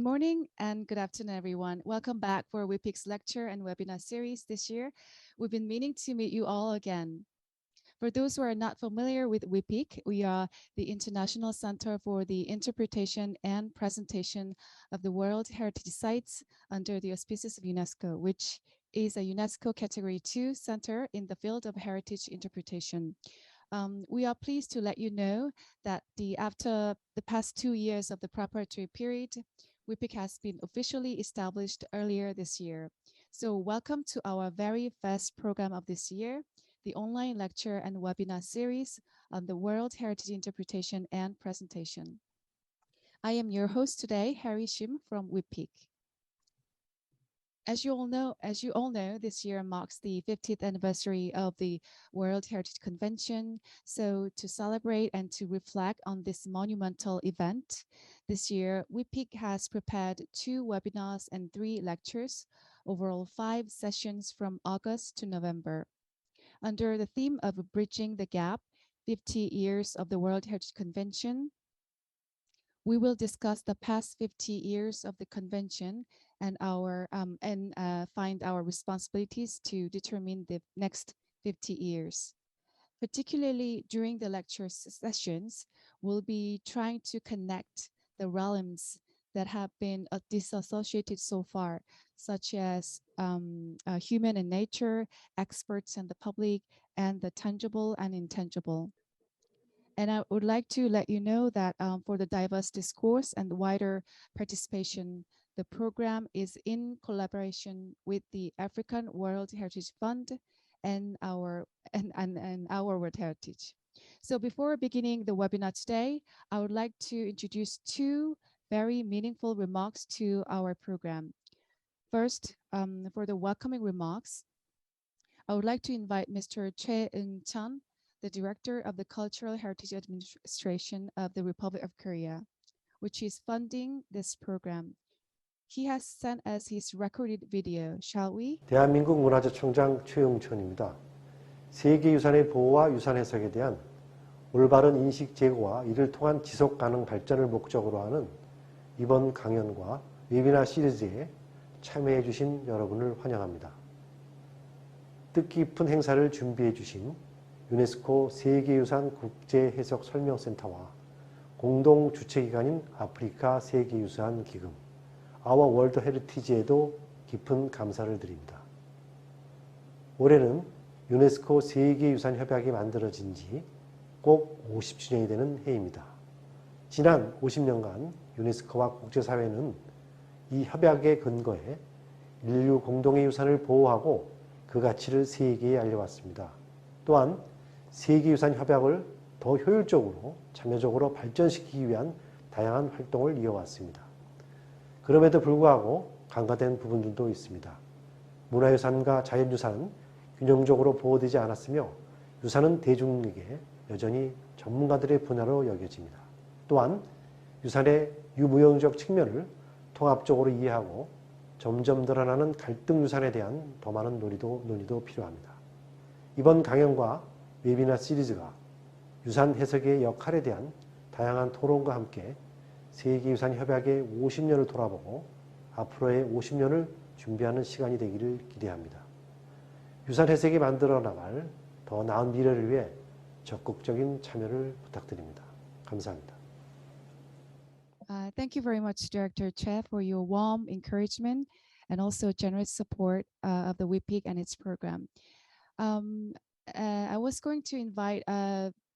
morning and good afternoon, everyone. Welcome back for WHIPIC's lecture and webinar series this year. We've been meaning to meet you all again. For those who are not familiar with WHIPIC, we are the International Center for the Interpretation and Presentation of the World Heritage Sites under the auspices of UNESCO, which is a UNESCO Category 2 center in the field of heritage interpretation. We are pleased to let you know that after the past 2 years of the preparatory period, WHIPIC has been officially established earlier this year. So welcome to our very first program of this year, the online lecture and webinar series on the World Heritage Interpretation and Presentation. I am your host today, 𝗕𝗿𝗶𝗴𝗶 from WHIPIC. As you all know, this year marks the 50th anniversary of the World Heritage Convention. So to celebrate and to reflect on this monumental event, this year, WHIPIC has prepared 2 webinars and 3 lectures, overall 5 sessions from August to November. Under the theme of Bridging the Gap, 50 years of the World Heritage Convention, we will discuss the past 50 years of the convention and find our responsibilities to determine the next 50 years. Particularly during the lecture sessions, we'll be trying to connect the realms that have been disassociated so far, such as human and nature, experts and the public, and the tangible and intangible. And I would like to let you know that for the diverse discourse and wider participation, the program is in collaboration with the African World Heritage Fund and our World Heritage. So before beginning the webinar today, I would like to introduce 2 very meaningful remarks to our program. First, for the welcoming remarks, I would like to invite Mr. 𝗕𝗿𝗀𝗀𝗀𝗀, the Director of the Cultural Heritage Administration of the Republic of Korea, which is funding this program. He has sent us his recorded video. Shall we? 대한민국 문화재청장 최영천입니다. 세계유산의 보호와 유산 해석에 대한 올바른 인식 제고와 이를 통한 지속 가능 발전을 목적으로 하는 이번 강연과 웨비나 시리즈에 참여해 주신 여러분을 환영합니다. 뜻깊은 행사를 준비해 주신 유네스코 세계유산 국제해석설명센터와 공동 주최기관인 아프리카 세계유산 기금, Our World Heritage에도 깊은 감사를 드립니다. 올해는 유네스코 세계유산협약이 만들어진 지 꼭 50주년이 되는 해입니다. 지난 50년간 유네스코와 국제사회는 이 협약에 근거해 인류 공동의 유산을 보호하고 그 가치를 세계에 알려왔습니다. 또한 세계유산협약을 더 효율적으로 참여적으로 발전시키기 위한 다양한 활동을 이어왔습니다. 그럼에도 불구하고 간과된 부분들도 있습니다. 문화유산과 자연유산은 균형적으로 보호되지 않았으며 유산은 대중에게 여전히 전문가들의 분야로 여겨집니다. 또한 유산의 유무형적 측면을 통합적으로 이해하고 점점 늘어나는 갈등 유산에 대한 더 많은 논의도 필요합니다. 이번 강연과 웨비나 시리즈가 유산 해석의 역할에 대한 다양한 토론과 함께 세계유산협약의 50년을 돌아보고 앞으로의 50년을 준비하는 시간이 되기를 기대합니다. 유산 해석이 만들어 나갈 더 나은 미래를 위해 적극적인 참여를 부탁드립니다. 감사합니다. Thank you very much, Director 𝗕, for your warm encouragement and also generous support of the WHIPIC and its program. I was going to invite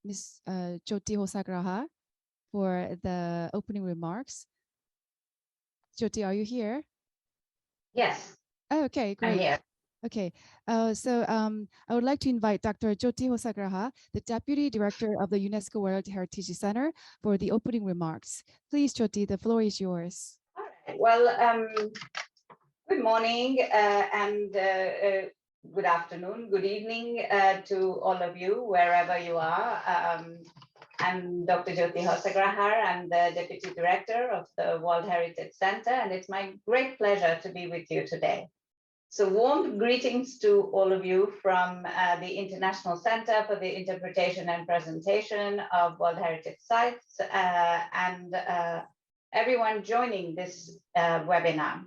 Ms. 𝗬𝗲𝗿𝗶𝗱𝗴𝗶 for the opening remarks. 𝗬𝗲, are you here? Yes. Oh, okay, great. I'm here. Okay, I would like to invite Dr. 𝗬𝗲𝗿𝗶𝗱𝗴𝗶, the Deputy Director of the UNESCO World Heritage Center, for the opening remarks. Please, 𝗬𝗲, the floor is yours. All right. Well, good morning and good afternoon, good evening to all of you, wherever you are. I'm Dr. 𝗬𝗲𝗿𝗶𝗱𝗴𝗶. I'm the Deputy Director of the World Heritage Center, and it's my great pleasure to be with you today. So warm greetings to all of you from the International Center for the Interpretation and Presentation of World Heritage Sites and everyone joining this webinar.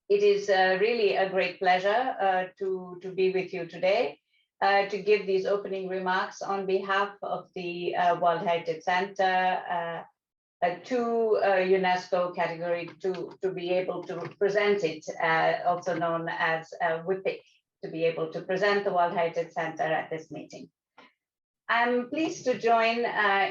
It is really a great pleasure to be with you today to give these opening remarks on behalf of the World Heritage Center to UNESCO Category 2 to be able to present it, also known as WHIPIC, to be able to present the World Heritage Center at this meeting. I'm pleased to join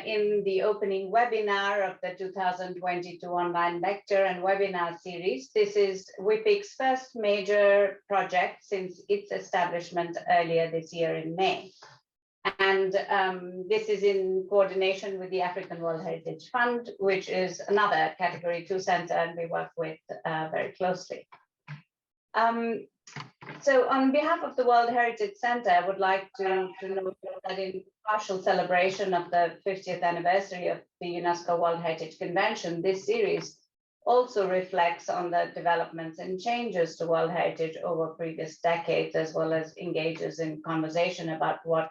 in the opening webinar of the 2022 online lecture and webinar series. This is WHIPIC's first major project since its establishment earlier this year in May. And this is in coordination with the African World Heritage Fund, which is another Category 2 center, and we work with very closely. So on behalf of the World Heritage Center, I would like to note that in partial celebration of the 50th anniversary of the UNESCO World Heritage Convention, this series also reflects on the developments and changes to World Heritage over previous decades, as well as engages in conversation about what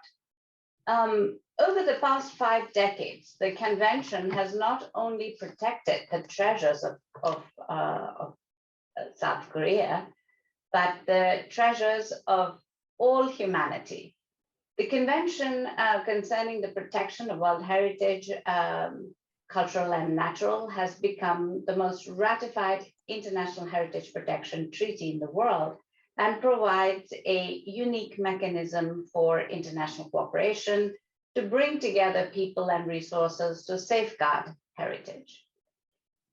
over the past 5 decades, the convention has not only protected the treasures of South Korea, but the treasures of all humanity. The convention concerning the protection of World Heritage, cultural and natural, has become the most ratified international heritage protection treaty in the world and provides a unique mechanism for international cooperation to bring together people and resources to safeguard heritage.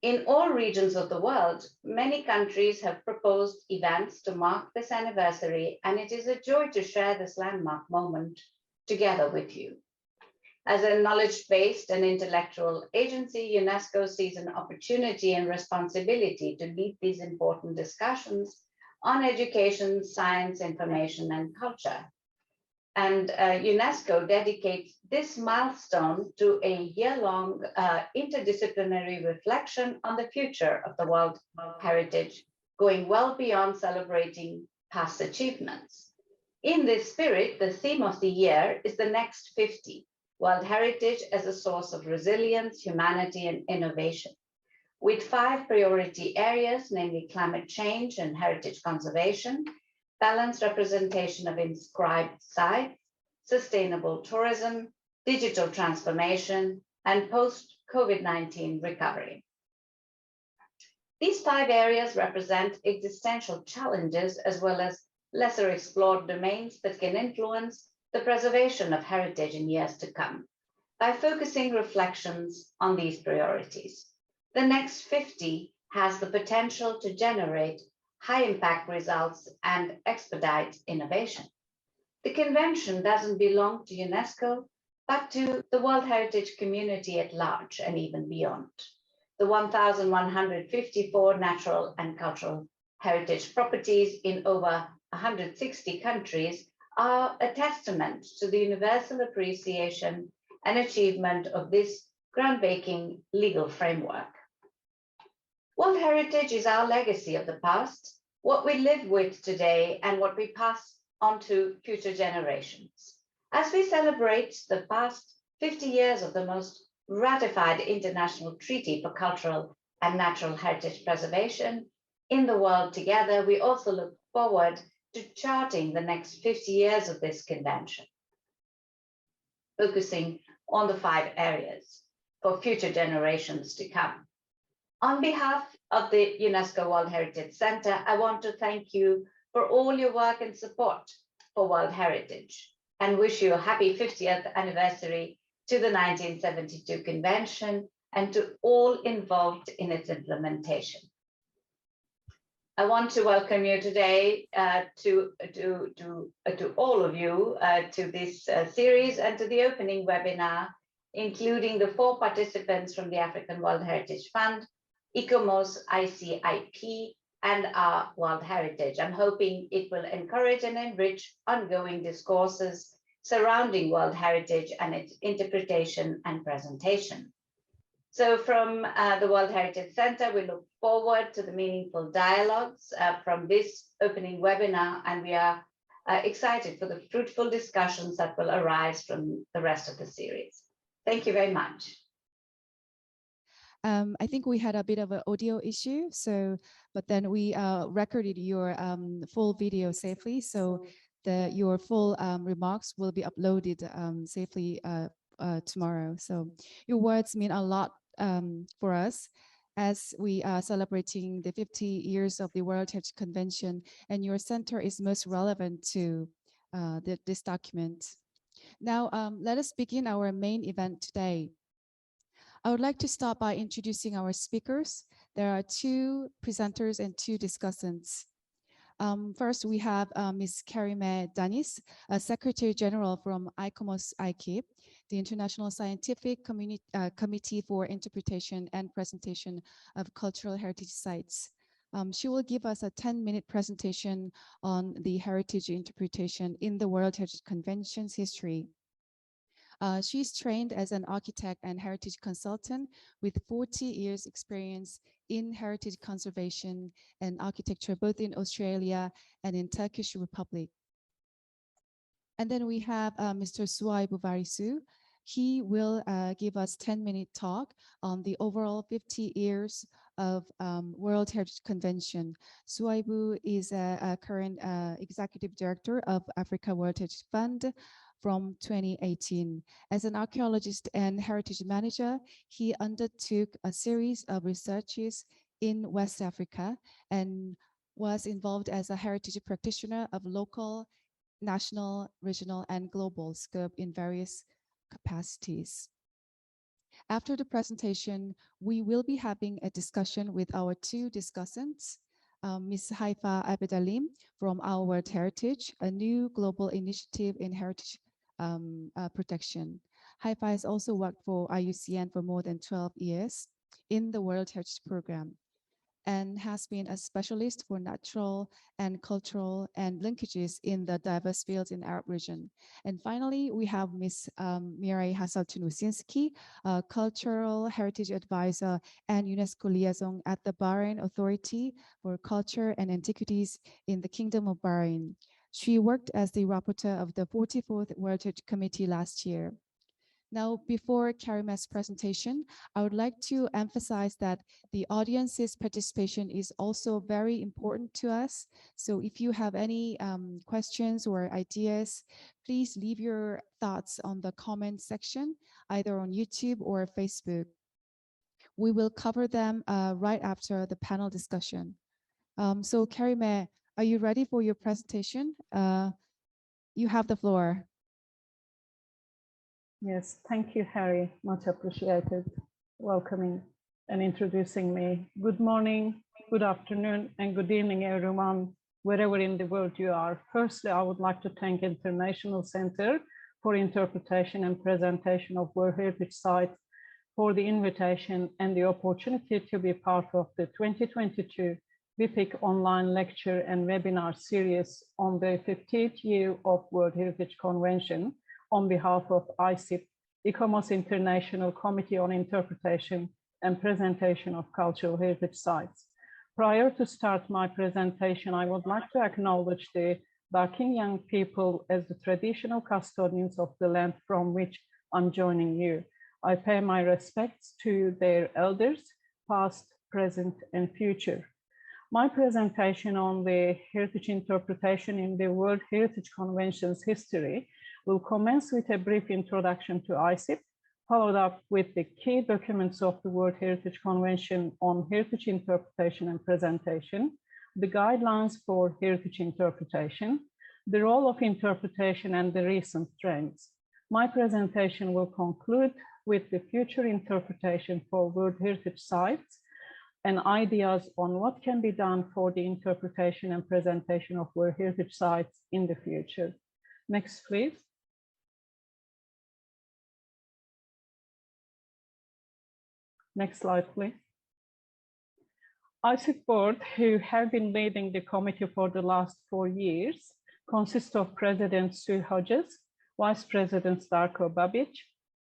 In all regions of the world, many countries have proposed events to mark this anniversary, and it is a joy to share this landmark moment together with you. As a knowledge-based and intellectual agency, UNESCO sees an opportunity and responsibility to lead these important discussions on education, science, information, and culture. And UNESCO dedicates this milestone to a year-long interdisciplinary reflection on the future of the World Heritage, going well beyond celebrating past achievements. In this spirit, the theme of the year is the next 50, World Heritage as a source of resilience, humanity, and innovation, with 5 priority areas, namely climate change and heritage conservation, balanced representation of inscribed sites, sustainable tourism, digital transformation, and post-COVID-19 recovery. These 5 areas represent existential challenges as well as lesser explored domains that can influence the preservation of heritage in years to come. By focusing reflections on these priorities, the next 50 has the potential to generate high impact results and expedite innovation. The convention doesn't belong to UNESCO, but to the World Heritage community at large and even beyond. The 1,154 natural and cultural heritage properties in over 160 countries are a testament to the universal appreciation and achievement of this groundbreaking legal framework. World Heritage is our legacy of the past, what we live with today, and what we pass on to future generations. As we celebrate the past 50 years of the most ratified international treaty for cultural and natural heritage preservation in the world together, we also look forward to charting the next 50 years of this convention, focusing on the 5 areas for future generations to come. On behalf of the UNESCO World Heritage Center, I want to thank you for all your work and support for World Heritage and wish you a happy 50th anniversary to the 1972 convention and to all involved in its implementation. I want to welcome you today to all of you to this series and to the opening webinar, including the 4 participants from the African World Heritage Fund, ICOMOS-ICIP, and our World Heritage. I'm hoping it will encourage and enrich ongoing discourses surrounding World Heritage and its interpretation and presentation. So from the World Heritage Center, we look forward to the meaningful dialogues from this opening webinar, and we are excited for the fruitful discussions that will arise from the rest of the series. Thank you very much. I think we had a bit of an audio issue, but then we recorded your full video safely, so your full remarks will be uploaded safely tomorrow. So your words mean a lot for us as we are celebrating the 50 years of the World Heritage Convention, and your center is most relevant to this document. Now, let us begin our main event today. I would like to start by introducing our speakers. There are 2 presenters and 2 discussants. First, we have Ms. Kerime Danis, Secretary General from ICOMOS-ICIP, the International Scientific Committee for Interpretation and Presentation of Cultural Heritage Sites. She will give us a 10-minute presentation on the heritage interpretation in the World Heritage Convention's history. She's trained as an architect and heritage consultant with 40 years experience in heritage conservation and architecture, both in Australia and in Turkish Republic. And then we have Mr. Souayibou Varissou. He will give us 10-minute talk on the overall 50 years of World Heritage Convention. Souayibou is a current Executive Director of Africa World Heritage Fund from 2018. As an archaeologist and heritage manager, he undertook a series of researches in West Africa and was involved as a heritage practitioner of local, national, regional, and global scope in various capacities. After the presentation, we will be having a discussion with our 2 discussants, Ms. Haifaa Abdulhalim from Our World Heritage, a new global initiative in heritage protection. Haifaa has also worked for IUCN for more than 12 years in the World Heritage Program and has been a specialist for natural and cultural and linkages in the diverse fields in Arab region. And finally, we have Ms. Miray Wosinski, Cultural Heritage Advisor and UNESCO Liaison at the Bahrain Authority for Culture and Antiquities in the Kingdom of Bahrain. She worked as the rapporteur of the 44th World Heritage Committee last year. Now, before Kerime's presentation, I would like to emphasize that the audience's participation is also very important to us. So if you have any questions or ideas, please leave your thoughts on the comment section, either on YouTube or Facebook. We will cover them right after the panel discussion. So Kerime, are you ready for your presentation? You have the floor. Yes, thank you, Harry. Much appreciated. Welcoming and introducing me. Good morning, good afternoon, and good evening, everyone, wherever in the world you are. Firstly, I would like to thank International Center for Interpretation and Presentation of World Heritage Sites for the invitation and the opportunity to be part of the 2022 WHIPIC online lecture and webinar series on the 50th year of World Heritage Convention on behalf of ICIP, ICOMOS International Committee on Interpretation and Presentation of Cultural Heritage Sites. Prior to start my presentation, I would like to acknowledge the Darkinjang people as the traditional custodians of the land from which I'm joining you. I pay my respects to their elders, past, present, and future. My presentation on the heritage interpretation in the World Heritage Convention's history will commence with a brief introduction to ICIP, followed up with the key documents of the World Heritage Convention on heritage interpretation and presentation, the guidelines for heritage interpretation, the role of interpretation and the recent trends. My presentation will conclude with the future interpretation for World Heritage Sites and ideas on what can be done for the interpretation and presentation of World Heritage Sites in the future. Next, please. Next slide, please. ICIP board, who have been leading the committee for the last 4 years, consists of President 𝗕𝗿𝗶𝗱𝗶𝗴𝗏, Vice President 𝗕𝗿𝗶𝗿𝗀𝗍𝗏,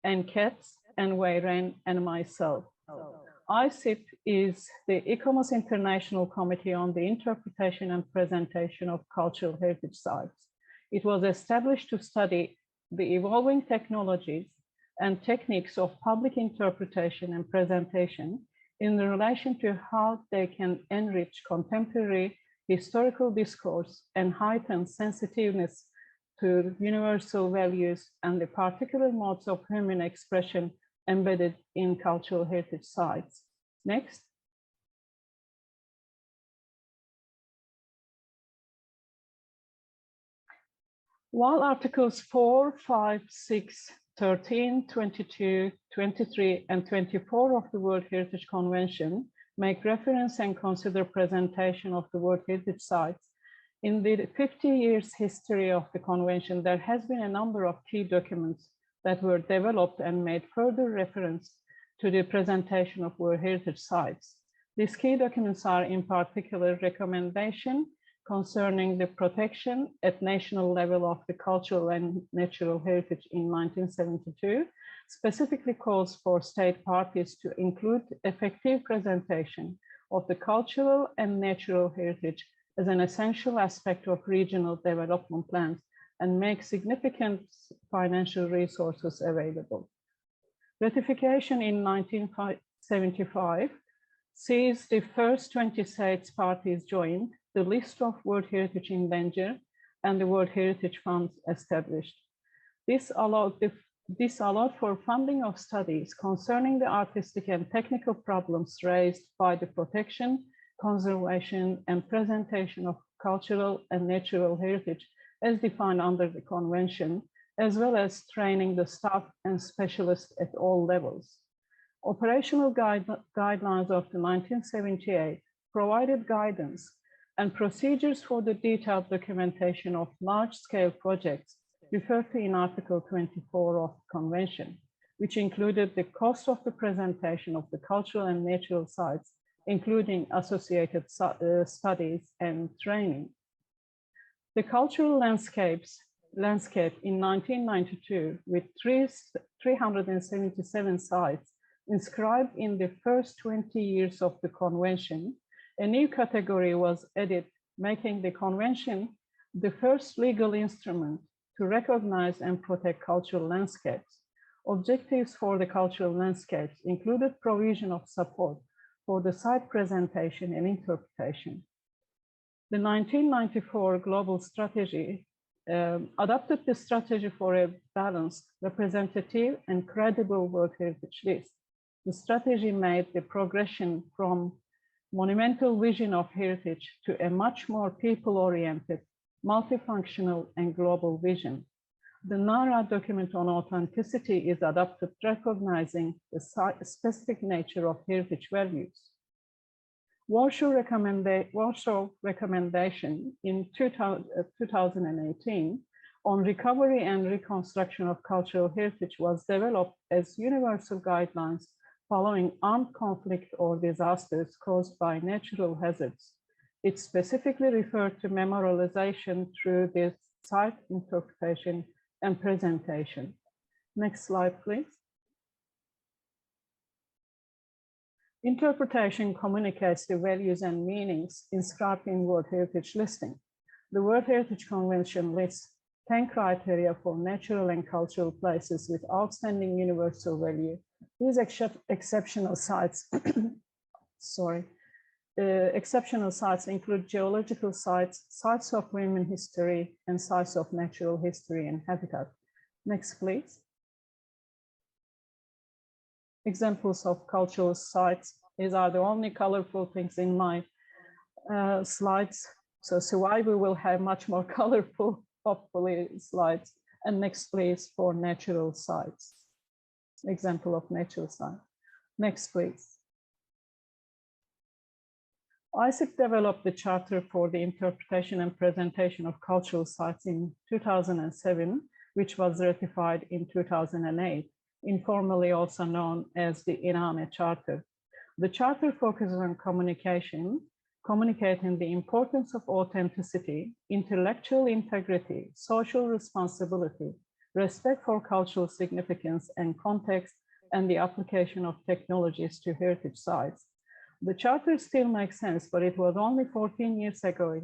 and Katz and Varissou and myself. ICIP is the ICOMOS International Committee on the Interpretation and Presentation of Cultural Heritage Sites. It was established to study the evolving technologies and techniques of public interpretation and presentation in relation to how they can enrich contemporary historical discourse and heighten sensitiveness to universal values and the particular modes of human expression embedded in cultural heritage sites. Next. While Articles 4, 5, 6, 13, 22, 23, and 24 of the World Heritage Convention make reference and consider presentation of the World Heritage Sites, in the 50 years history of the Convention, there has been a number of key documents that were developed and made further reference to the presentation of World Heritage Sites. These key documents are in particular recommendation concerning the protection at national level of the cultural and natural heritage in 1972, specifically calls for state parties to include effective presentation of the cultural and natural heritage as an essential aspect of regional development plans and make significant financial resources available. Ratification in 1975 sees the first 20 states parties joined, the list of World Heritage in danger, and the World Heritage Funds established. This allowed for funding of studies concerning the artistic and technical problems raised by the protection, conservation, and presentation of cultural and natural heritage as defined under the Convention, as well as training the staff and specialists at all levels. Operational guidelines of the 1978 provided guidance and procedures for the detailed documentation of large-scale projects referred to in Article 24 of the Convention, which included the cost of the presentation of the cultural and natural sites, including associated studies and training. The cultural landscape in 1992, with 377 sites inscribed in the first 20 years of the Convention, a new category was added, making the Convention the first legal instrument to recognize and protect cultural landscapes. Objectives for the cultural landscapes included provision of support for the site presentation and interpretation. The 1994 Global Strategy adopted the strategy for a balanced, representative, and credible World Heritage List. The strategy made the progression from monumental vision of heritage to a much more people-oriented, multifunctional, and global vision. The NARA document on authenticity is adopted, recognizing the specific nature of heritage values. Warsaw recommendation in 2018 on recovery and reconstruction of cultural heritage was developed as universal guidelines following armed conflict or disasters caused by natural hazards. It specifically referred to memorialization through the site interpretation and presentation. Next slide, please. Interpretation communicates the values and meanings inscribed in World Heritage listing. The World Heritage Convention lists 10 criteria for natural and cultural places with outstanding universal value. These exceptional sites, exceptional sites include geological sites, sites of women history, and sites of natural history and habitat. Next, please. Examples of cultural sites. These are the only colorful things in my slides. So Souayibou will have much more colorful, hopefully, slides. And next, please, for natural sites. Example of natural site. Next, please. ICIP developed the Charter for the Interpretation and Presentation of Cultural Sites in 2007, which was ratified in 2008, informally also known as the INAME Charter. The Charter focuses on communicating the importance of authenticity, intellectual integrity, social responsibility, respect for cultural significance and context, and the application of technologies to heritage sites. The Charter still makes sense, but it was only 14 years ago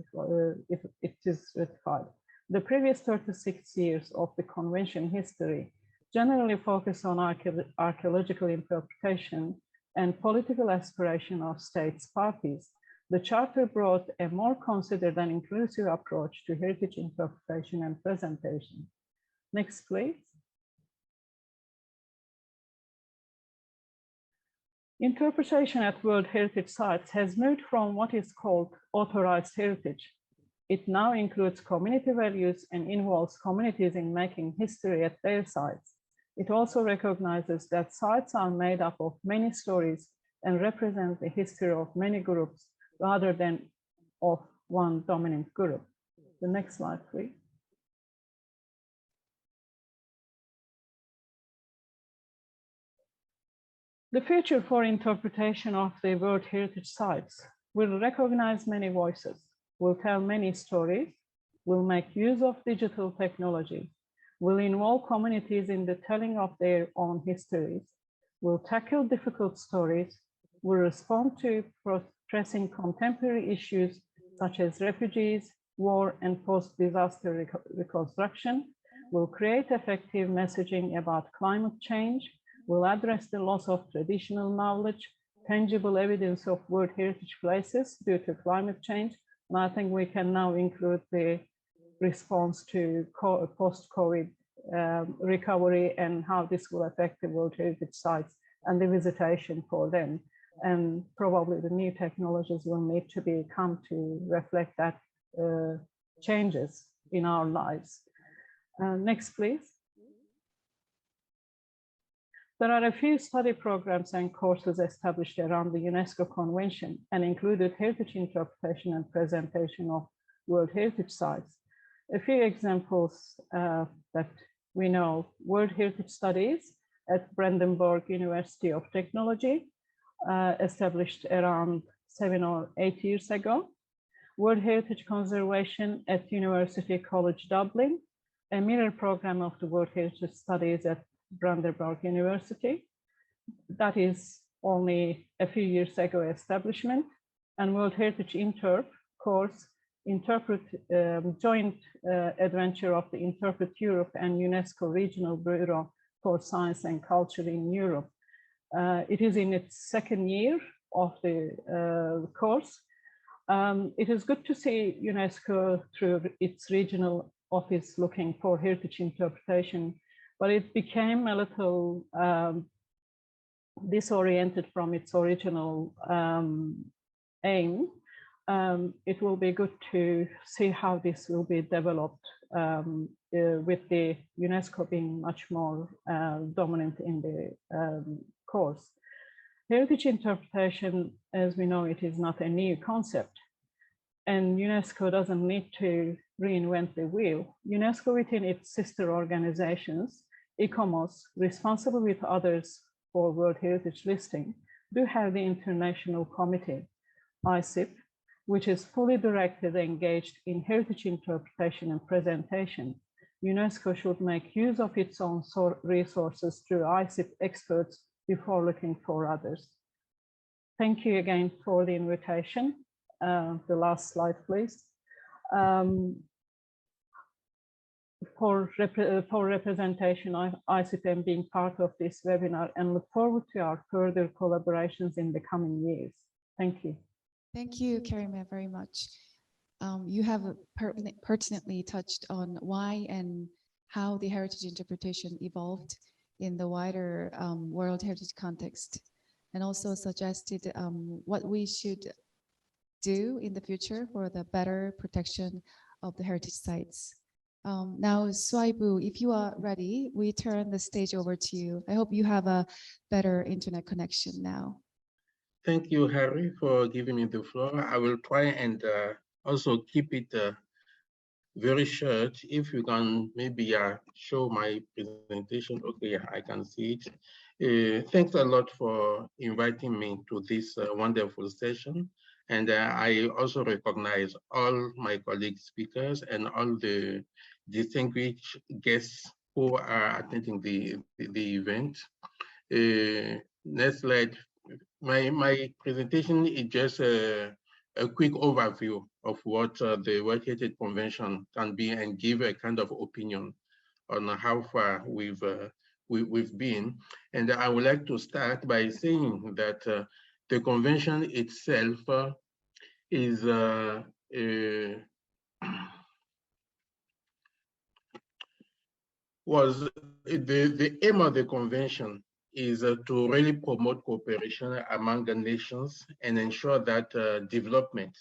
if it is ratified. The previous 36 years of the Convention history generally focus on archaeological interpretation and political aspiration of states parties. The Charter brought a more considered and inclusive approach to heritage interpretation and presentation. Next, please. Interpretation at World Heritage Sites has moved from what is called authorized heritage. It now includes community values and involves communities in making history at their sites. It also recognizes that sites are made up of many stories and represent the history of many groups rather than of one dominant group. The next slide, please. The future for interpretation of the World Heritage Sites will recognize many voices, will tell many stories, will make use of digital technology, will involve communities in the telling of their own histories, will tackle difficult stories, will respond to pressing contemporary issues such as refugees, war, and post-disaster reconstruction, will create effective messaging about climate change, will address the loss of traditional knowledge, tangible evidence of World Heritage places due to climate change. And I think we can now include the response to post-COVID recovery and how this will affect the World Heritage Sites and the visitation for them. And probably the new technologies will need to come to reflect that changes in our lives. Next, please. There are a few study programs and courses established around the UNESCO Convention and included heritage interpretation and presentation of World Heritage Sites. A few examples that we know: World Heritage Studies at Brandenburg University of Technology, established around 7 or 8 years ago. World Heritage Conservation at University College Dublin, a mirror program of the World Heritage Studies at Brandenburg University. That is only a few years ago establishment. And World Heritage Interp course, joint adventure of the Interpret Europe and UNESCO Regional Bureau for Science and Culture in Europe. It is in its second year of the course. It is good to see UNESCO through its regional office looking for heritage interpretation, but it became a little disoriented from its original aim. It will be good to see how this will be developed with the UNESCO being much more dominant in the course. Heritage interpretation, as we know, it is not a new concept, and UNESCO doesn't need to reinvent the wheel. UNESCO within its sister organizations, ICOMOS, responsible with others for World Heritage listing, do have the International Committee, ICIP, which is fully directed and engaged in heritage interpretation and presentation. UNESCO should make use of its own resources through ICIP experts before looking for others. Thank you again for the invitation. The last slide, please. For representation, ICIP am being part of this webinar and look forward to our further collaborations in the coming years. Thank you. Thank you, Kerime, very much. You have pertinently touched on why and how the heritage interpretation evolved in the wider World Heritage context, and also suggested what we should do in the future for the better protection of the heritage sites. Now, Souayibou, if you are ready, we turn the stage over to you. I hope you have a better internet connection now. Thank you, Harry, for giving me the floor. I will try and also keep it very short. If you can maybe show my presentation. Okay, yeah, I can see it. Thanks a lot for inviting me to this wonderful session. And I also recognize all my colleague speakers and all the distinguished guests who are attending the event. Next slide. My presentation is just a quick overview of what the World Heritage Convention can be and give a kind of opinion on how far we've we've been. And I would like to start by saying that the convention itself is the aim of the convention is to really promote cooperation among the nations and ensure that development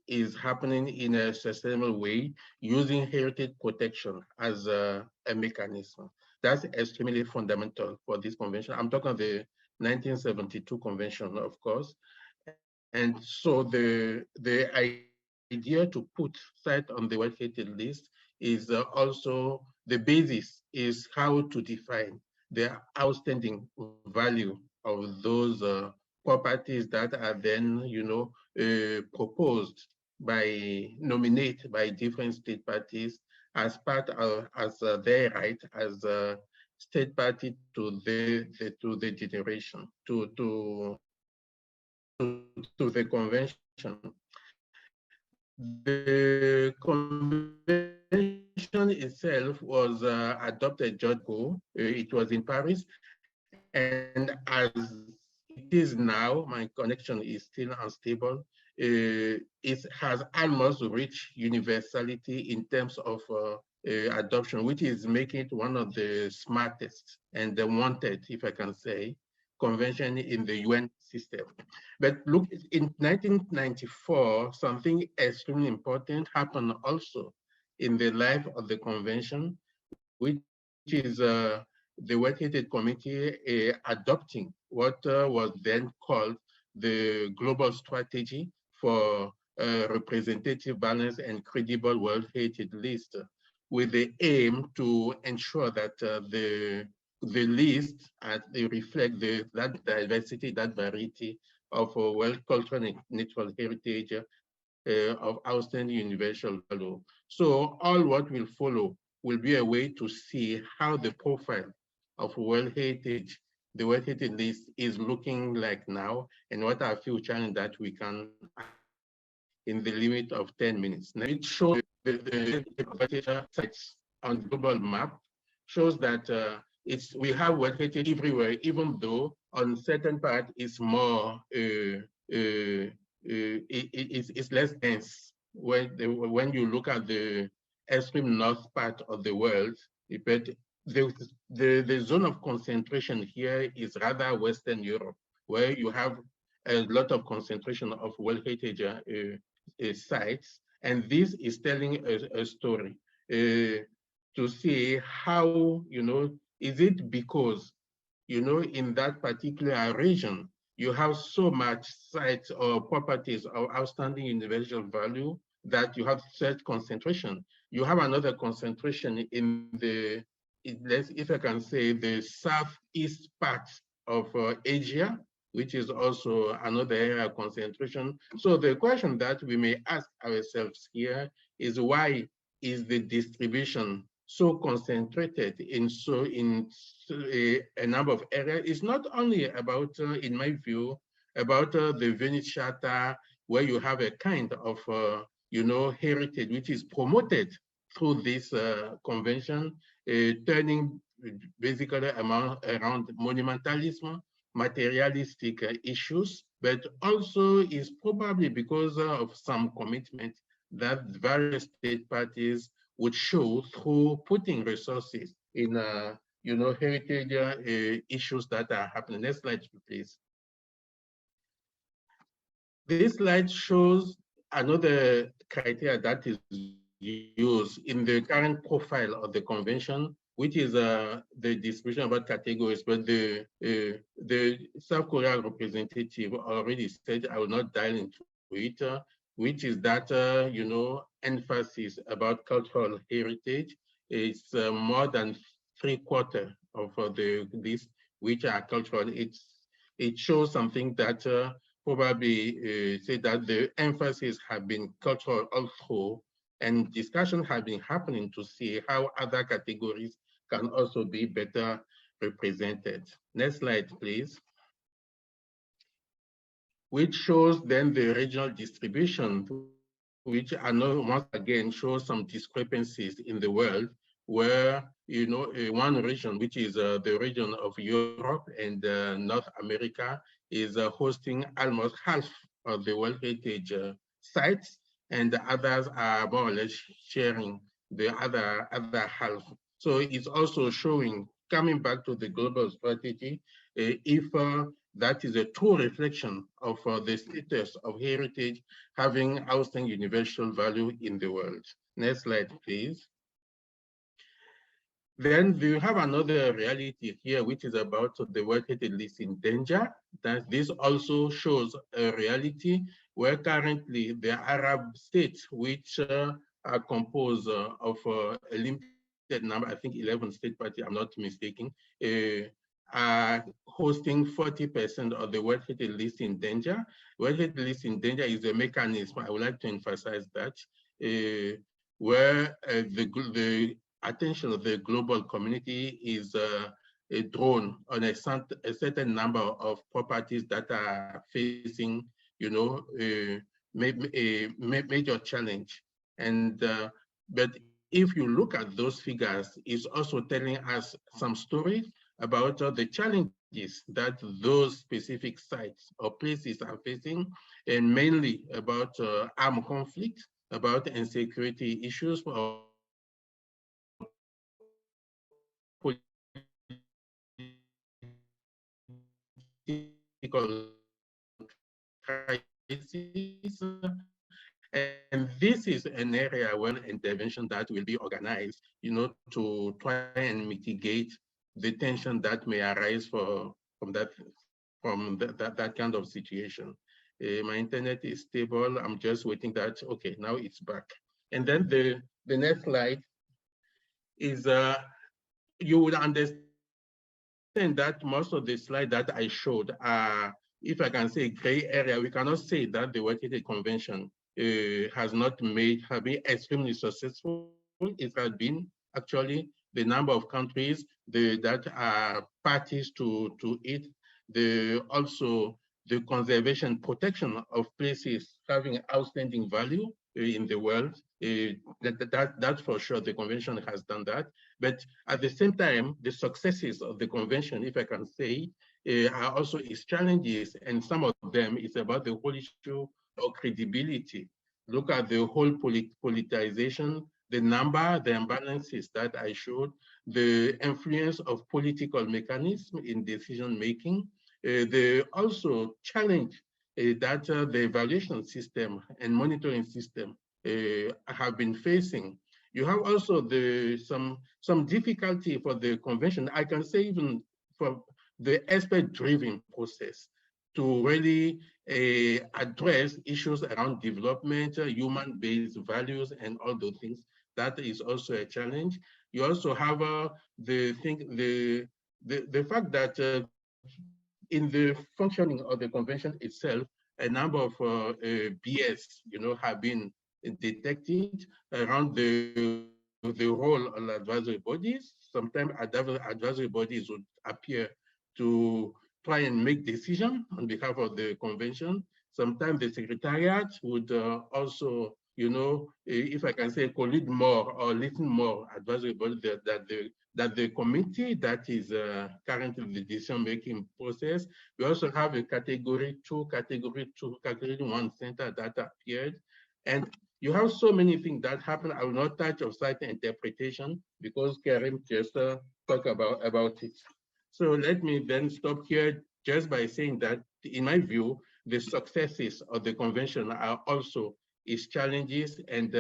is happening in a sustainable way using heritage protection as a mechanism. That's extremely fundamental for this convention. I'm talking of the 1972 convention, of course. And so the idea to put site on the World Heritage List is also the basis is how to define the outstanding value of those properties that are then, proposed nominated by different state parties as part of their right as a state party to the generation to the convention. The convention itself was adopted just ago. It was in Paris, and as it is now, my connection is still unstable. It has almost reached universality in terms of adoption, which is making it one of the smartest and the wanted, if I can say, convention in the UN system. But look, in 1994, something extremely important happened also in the life of the convention, which is the World Heritage Committee adopting what was then called the Global Strategy for Representative, Balanced, and Credible World Heritage List, with the aim to ensure that the list they reflect that diversity, that variety of world cultural and natural heritage of outstanding universal value. So all what will follow will be a way to see how the profile of World Heritage, the World Heritage List is looking like now, and what are a few challenges that we can in the limit of 10 minutes. Now it shows the sites on the global map, shows that we have World Heritage everywhere, even though on certain part it's more, it's less dense. When you look at the extreme north part of the world, but the zone of concentration here is rather Western Europe, where you have a lot of concentration of World Heritage sites, and this is telling a story to see how, is it because, in that particular region, you have so much sites or properties of outstanding universal value that you have such concentration. You have another concentration in the, if I can say, the southeast part of Asia, which is also another area of concentration. So the question that we may ask ourselves here is, why is the distribution so concentrated in a number of areas? It's not only about, in my view, about the Venice Charter, where you have a kind of, heritage which is promoted through this convention, turning basically around monumentalism, materialistic issues, but also is probably because of some commitment that various state parties would show through putting resources in, heritage issues that are happening. Next slide, please. This slide shows another criteria that is used in the current profile of the convention, which is the distribution about categories, but the South Korea representative already said, I will not dive into it, which is that, emphasis about cultural heritage. It's more than 3/4 of the list, which are cultural. It shows something that probably say that the emphasis have been cultural all through, and discussion have been happening to see how other categories can also be better represented. Next slide, please. Which shows then the regional distribution, which I know once again shows some discrepancies in the world, where, you know, one region, which is the region of Europe and North America, is hosting almost half of the World Heritage sites, and the others are more or less sharing the other half. So it's also showing, coming back to the global strategy, if that is a true reflection of the status of heritage having outstanding universal value in the world. Next slide, please. Then we have another reality here, which is about the World Heritage List in danger. That this also shows a reality where currently the Arab states, which are composed of a limited number, I think 11 state parties, I'm not mistaken, are hosting 40% of the World Heritage List in danger. World Heritage List in danger is a mechanism, I would like to emphasize that, where the attention of the global community is drawn on a certain number of properties that are facing, you know, a major challenge. And but if you look at those figures, it's also telling us some stories about the challenges that those specific sites or places are facing, and mainly about armed conflict, about insecurity issues, or political crisis. And this is an area where intervention that will be organized, you know, to try and mitigate the tension that may arise from that kind of situation. My internet is stable. I'm just waiting that, okay, now it's back. And then the next slide is, you would understand that most of the slides that I showed are, if I can say, gray area. We cannot say that the World Heritage Convention has been extremely successful. It has been actually the number of countries that are parties to it. Also the conservation protection of places having outstanding value in the world. That's for sure, the convention has done that. But at the same time, the successes of the convention, if I can say, are also its challenges, and some of them is about the whole issue of credibility. Look at the whole politicization, the imbalances that I showed, the influence of political mechanisms in decision making, the also challenge that the evaluation system and monitoring system have been facing. You have also some difficulty for the convention. I can say even for the expert-driven process to really address issues around development, human-based values, and all those things. That is also a challenge. You also have the fact that in the functioning of the convention itself, a number of BS, you know, have been detected around the role of advisory bodies. Sometimes advisory bodies would appear to try and make decisions on behalf of the convention. Sometimes the secretariat would also, you know, if I can say, colleague more or listen more advisory bodies that the committee that is currently the decision-making process. We also have a category 1 center that appeared. And you have so many things that happen. I will not touch on site interpretation because Kerime just talked about it. So let me then stop here just by saying that, in my view, the successes of the convention are also its challenges, and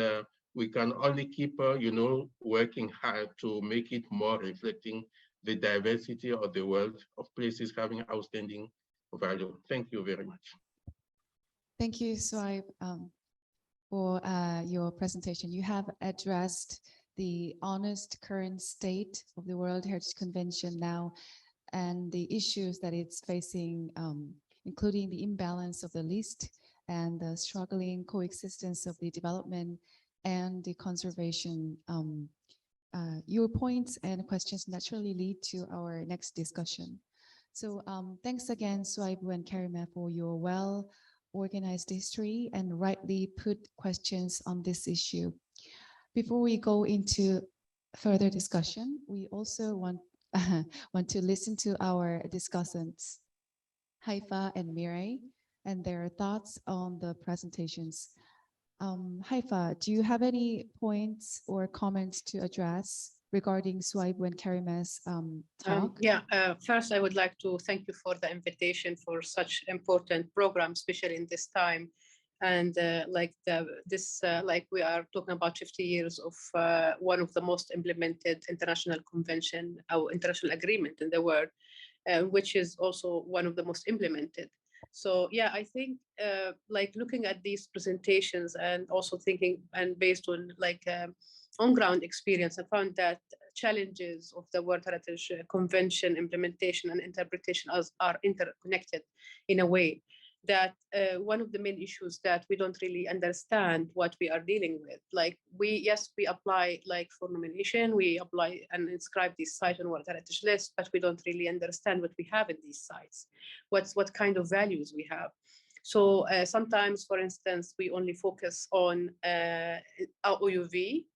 we can only keep, you know, working hard to make it more reflecting the diversity of the world of places having outstanding value. Thank you very much. Thank you, Souayibou, for your presentation. You have addressed the honest current state of the World Heritage Convention now and the issues that it's facing, including the imbalance of the list and the struggling coexistence of the development and the conservation. Your points and questions naturally lead to our next discussion. So thanks again, Souayibou and Kerime, for your well-organized history and rightly put questions on this issue. Before we go into further discussion, we also want to listen to our discussants, Haifaa and Miray, and their thoughts on the presentations. Haifaa, do you have any points or comments to address regarding Souayibou and Kerime's talk? First, I would like to thank you for the invitation for such important program, especially in this time. And like we are talking about 50 years of one of the most implemented international convention or international agreement in the world, which is also one of the most implemented. So yeah, I think like looking at these presentations and also thinking and based on like on-ground experience, I found that challenges of the World Heritage Convention implementation and interpretation are interconnected in a way that one of the main issues that we don't really understand what we are dealing with. Like we apply like for nomination, we apply and inscribe these sites on World Heritage List, but we don't really understand what we have in these sites, what kind of values we have. So sometimes, for instance, we only focus on OUV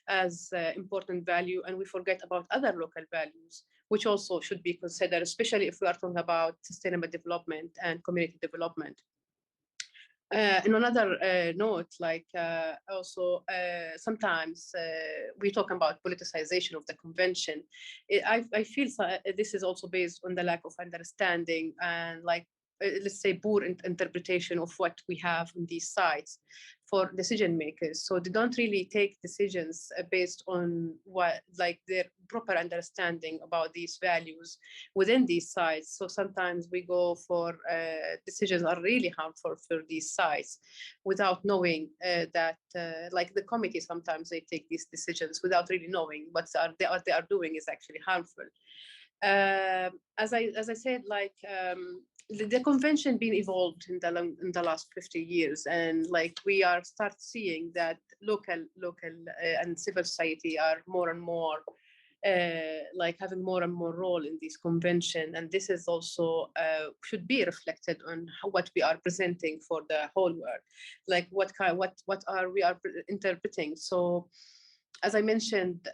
as important value, and we forget about other local values, which also should be considered, especially if we are talking about sustainable development and community development. In another note, like sometimes we talk about politicization of the convention. I feel this is also based on the lack of understanding and like, let's say, poor interpretation of what we have in these sites for decision makers. So they don't really take decisions based on what, like, their proper understanding about these values within these sites. So sometimes we go for decisions are really harmful for these sites without knowing that, like the committee, sometimes they take these decisions without really knowing what they are doing is actually harmful. As I said, like, the convention been evolved in the last 50 years, and like we are start seeing that local and civil society are more and more like having more and more role in this convention, and this is also should be reflected on what we are presenting for the whole world, like what are we are interpreting. So as I mentioned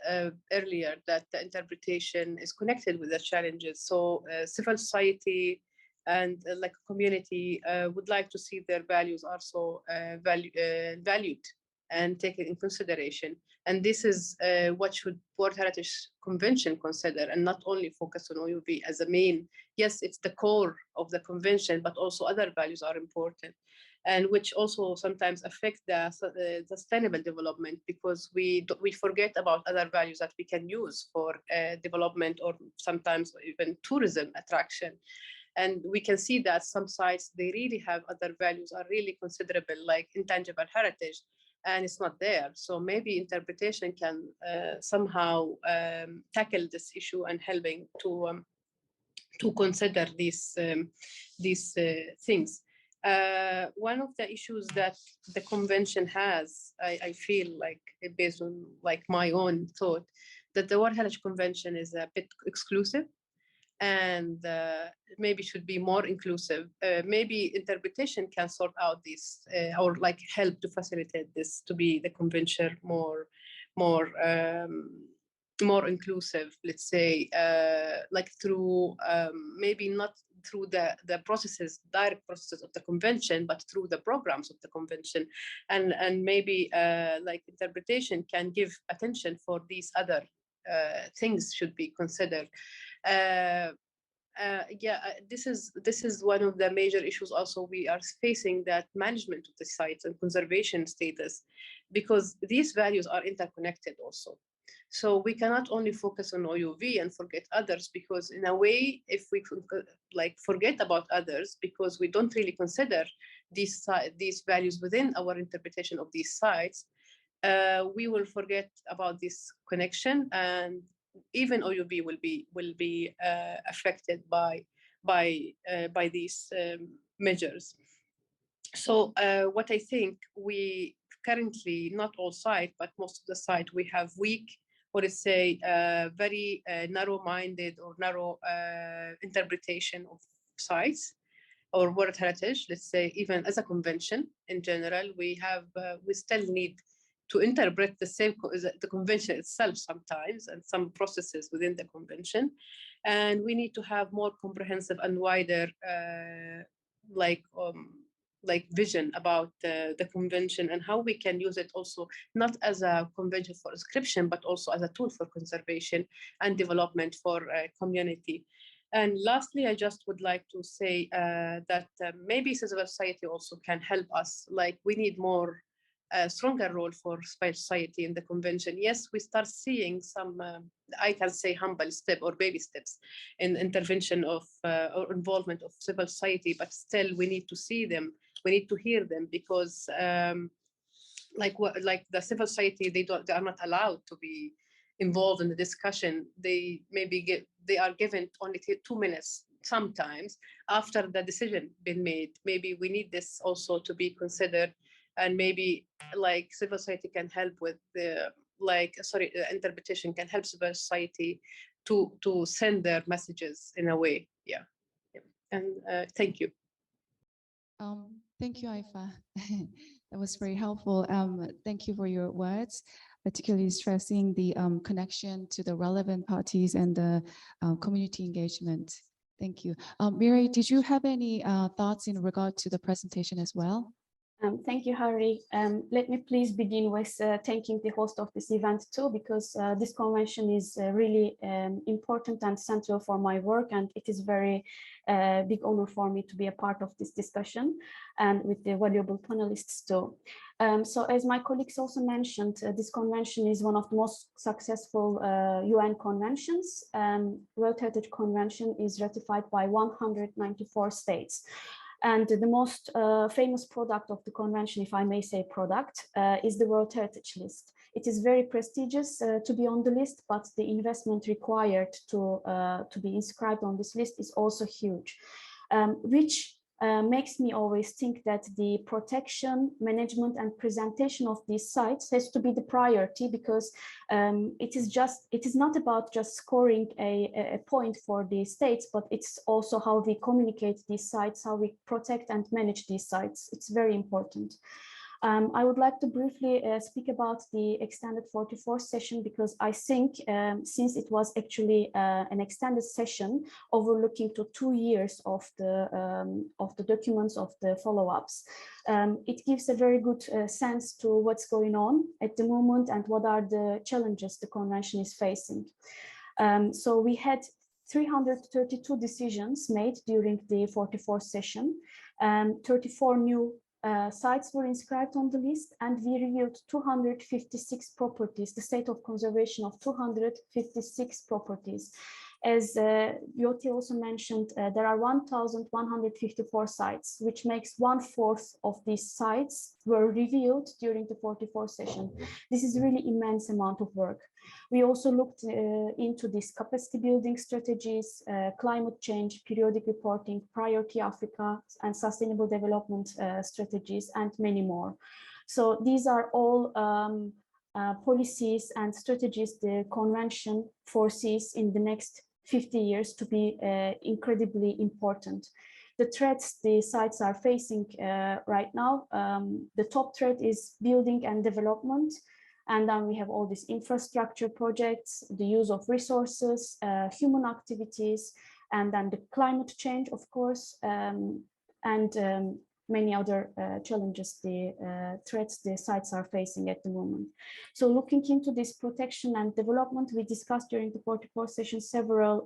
earlier, that the interpretation is connected with the challenges. So civil society and like a community would like to see their values also valued and taken in consideration. And this is what should World Heritage Convention consider, and not only focus on OUV as a main. Yes, it's the core of the convention, but also other values are important, and which also sometimes affect the sustainable development, because we forget about other values that we can use for development or sometimes even tourism attraction. And we can see that some sites, they really have other values are really considerable, like intangible heritage, and it's not there. So maybe interpretation can somehow tackle this issue and helping to consider these things. One of the issues that the convention has, I feel like, based on like my own thought, that the World Heritage Convention is a bit exclusive, and maybe should be more inclusive. Maybe interpretation can sort out this or like help to facilitate this to be the convention more inclusive, let's say, like through maybe not through the direct processes of the convention, but through the programs of the convention, and maybe like interpretation can give attention for these other things should be considered. This is one of the major issues also we are facing, that management of the sites and conservation status, because these values are interconnected also. So we cannot only focus on OUV and forget others, because in a way, if we like forget about others because we don't really consider these values within our interpretation of these sites, we will forget about this connection, and even OUV will be affected by these measures. So what I think, we currently, not all sites, but most of the sites, we have weak, or let's say very narrow-minded or narrow interpretation of sites or World Heritage. Let's say even as a convention in general, we still need to interpret the convention itself sometimes and some processes within the convention. And we need to have more comprehensive and wider vision about the convention and how we can use it also, not as a convention for inscription, but also as a tool for conservation and development for community. And lastly, I just would like to say that maybe civil society also can help us. Like, we need more stronger role for civil society in the convention. Yes, we start seeing some, I can say, humble step or baby steps in intervention of or involvement of civil society, but still we need to see them. We need to hear them, because like the civil society, they are not allowed to be involved in the discussion. They are given only 2 minutes sometimes after the decision been made. Maybe we need this also to be considered, and maybe like civil society can help with the interpretation, can help civil society to send their messages in a way. Yeah. And thank you. Thank you, Haifaa. That was very helpful. Thank you for your words, particularly stressing the connection to the relevant parties and the community engagement. Thank you. Miray, did you have any thoughts in regard to the presentation as well? Thank you, Harry. Let me please begin with thanking the host of this event too, because this convention is really important and central for my work, and it is very big honor for me to be a part of this discussion and with the valuable panelists too. So as my colleagues also mentioned, this convention is one of the most successful UN conventions. World Heritage Convention is ratified by 194 states. And the most famous product of the convention, if I may say product, is the World Heritage List. It is very prestigious to be on the list, but the investment required to be inscribed on this list is also huge, which makes me always think that the protection, management, and presentation of these sites has to be the priority, because it is not about just scoring a point for the states, but it's also how we communicate these sites, how we protect and manage these sites. It's very important. I would like to briefly speak about the extended 44th session, because I think since it was actually an extended session overlooking to 2 years of the documents of the follow-ups, it gives a very good sense to what's going on at the moment and what are the challenges the convention is facing. So we had 332 decisions made during the 44th session, 34 new sites were inscribed on the list, and we reviewed 256 properties, the state of conservation of 256 properties. As Yoti also mentioned, there are 1,154 sites, which makes 1/4 of these sites were reviewed during the 44th session. This is really immense amount of work. We also looked into these capacity building strategies, climate change, periodic reporting, priority Africa, and sustainable development strategies, and many more. So these are all policies and strategies the convention foresees in the next 50 years to be incredibly important. The threats the sites are facing right now, the top threat is building and development. And then we have all these infrastructure projects, the use of resources, human activities, and then the climate change, of course, and many other challenges, the threats the sites are facing at the moment. So looking into this protection and development, we discussed during the 44th session several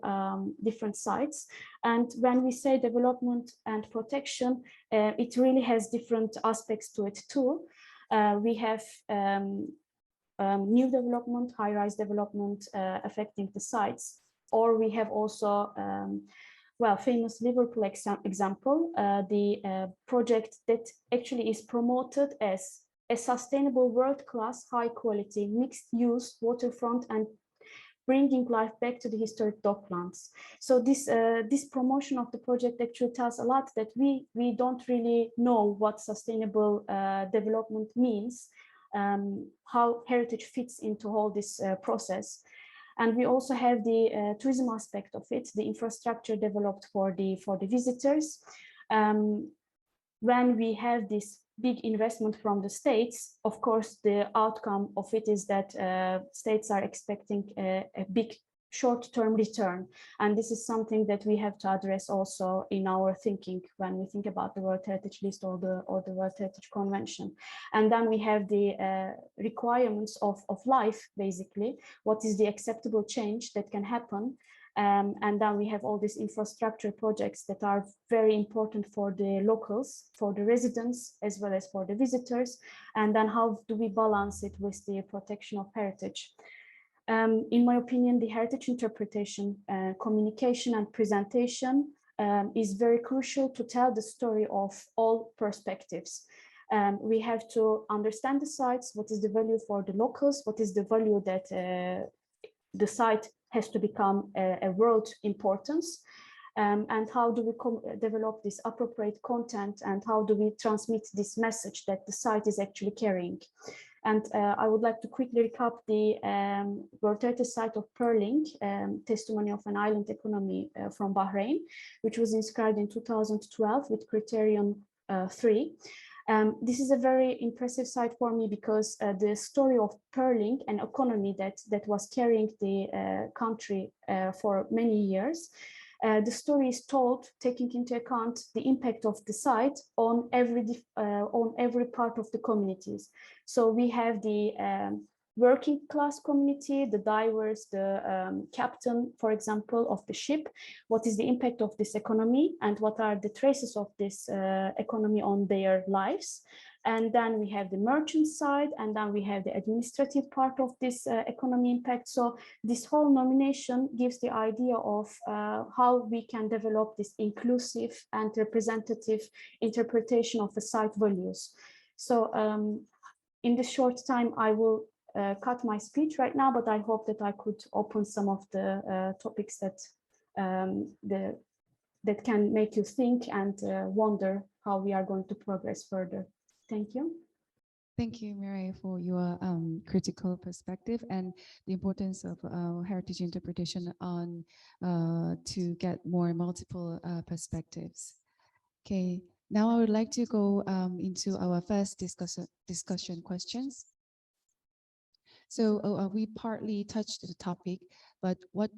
different sites. And when we say development and protection, it really has different aspects to it too. We have new development, high-rise development affecting the sites, or we have also famous Liverpool example, the project that actually is promoted as a sustainable world-class, high-quality, mixed-use waterfront and bringing life back to the historic docklands. So this promotion of the project actually tells a lot that we don't really know what sustainable development means, how heritage fits into all this process. And we also have the tourism aspect of it, the infrastructure developed for the visitors. When we have this big investment from the states, of course, the outcome of it is that states are expecting a big short-term return. And this is something that we have to address also in our thinking when we think about the World Heritage List or the World Heritage Convention. And then we have the requirements of life, basically. What is the acceptable change that can happen? And then we have all these infrastructure projects that are very important for the locals, for the residents, as well as for the visitors. And then how do we balance it with the protection of heritage? In my opinion, the heritage interpretation, communication and presentation is very crucial to tell the story of all perspectives. We have to understand the sites, what is the value for the locals, what is the value that the site has to become a world importance, and how do we develop this appropriate content, and how do we transmit this message that the site is actually carrying. And I would like to quickly recap the World Heritage Site of 𝗵𝗿, Testimony of an Island Economy from Bahrain, which was inscribed in 2012 with criterion 3. This is a very impressive site for me because the story of 𝗵𝗿, an economy that was carrying the country for many years, the story is told taking into account the impact of the site on every part of the communities. So we have the working class community, the divers, the captain, for example, of the ship. What is the impact of this economy and what are the traces of this economy on their lives? And then we have the merchant side, and then we have the administrative part of this economy impact. So this whole nomination gives the idea of how we can develop this inclusive and representative interpretation of the site values. So in this short time, I will cut my speech right now, but I hope that I could open some of the topics that that can make you think and wonder how we are going to progress further. Thank you. Thank you, Miray, for your critical perspective and the importance of heritage interpretation on to get more multiple perspectives. Okay, now I would like to go into our first discussion questions. So we partly touched the topic, but what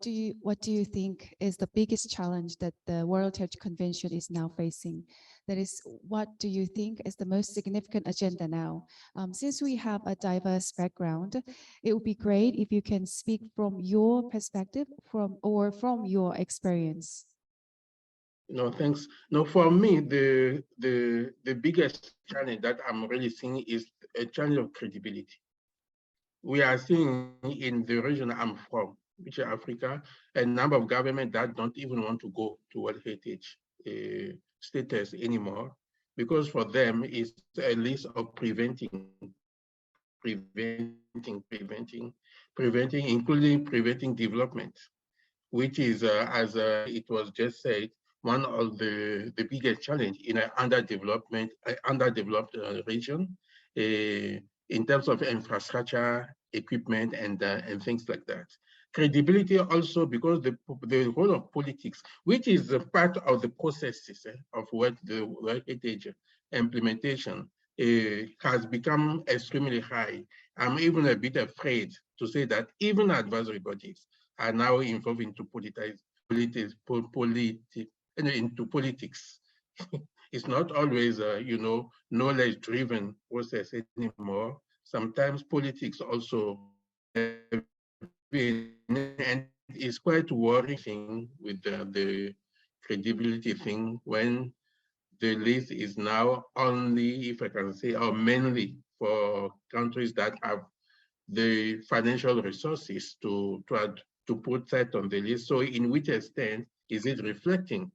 do you think is the biggest challenge that the World Heritage Convention is now facing? That is, what do you think is the most significant agenda now? Since we have a diverse background, it would be great if you can speak from your perspective, from your experience. No, thanks. No, for me, the biggest challenge that I'm really seeing is a challenge of credibility. We are seeing in the region I'm from, which is Africa, a number of governments that don't even want to go to World Heritage status anymore, because for them it's a list of preventing, including preventing development, which is, as it was just said, one of the biggest challenge in an underdeveloped region in terms of infrastructure, equipment, and things like that. Credibility also because the role of politics, which is a part of the processes of what the World Heritage implementation has become extremely high. I'm even a bit afraid to say that even advisory bodies are now involved into politics. It's not always knowledge-driven process anymore. Sometimes politics also and it's quite worrying with the credibility thing when the list is now only, if I can say, or mainly for countries that have the financial resources to put that on the list. So in which extent is it reflecting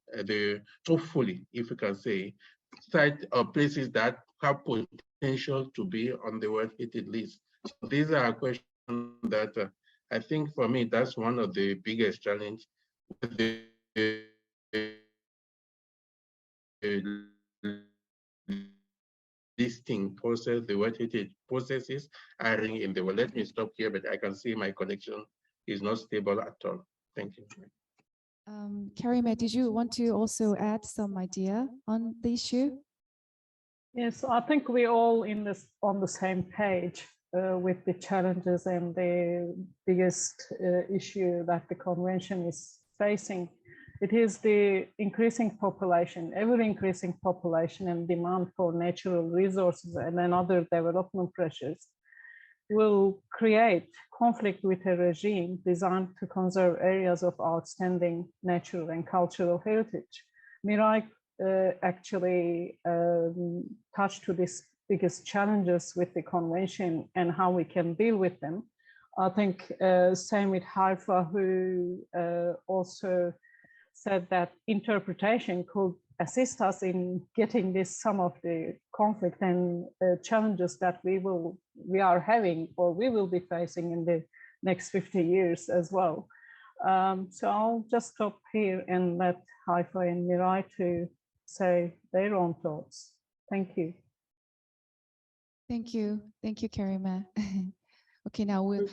truthfully, if you can say, site or places that have potential to be on the World Heritage list? So these are questions that I think for me, that's one of the biggest challenges. The listing process, the World Heritage processes are in the world. Let me stop here, but I can see my connection is not stable at all. Thank you. Kerime, did you want to also add some idea on the issue? Yes, I think we're all on the same page with the challenges and the biggest issue that the convention is facing. It is the increasing population, ever increasing population and demand for natural resources and other development pressures will create conflict with a regime designed to conserve areas of outstanding natural and cultural heritage. Miray actually touched to these biggest challenges with the convention and how we can deal with them. I think same with Haifaa, who also said that interpretation could assist us in getting this some of the conflict and challenges that we are having or we will be facing in the next 50 years as well. So I'll just stop here and let Haifaa and Miray to say their own thoughts. Thank you. Thank you, Kerime. Okay, now we'll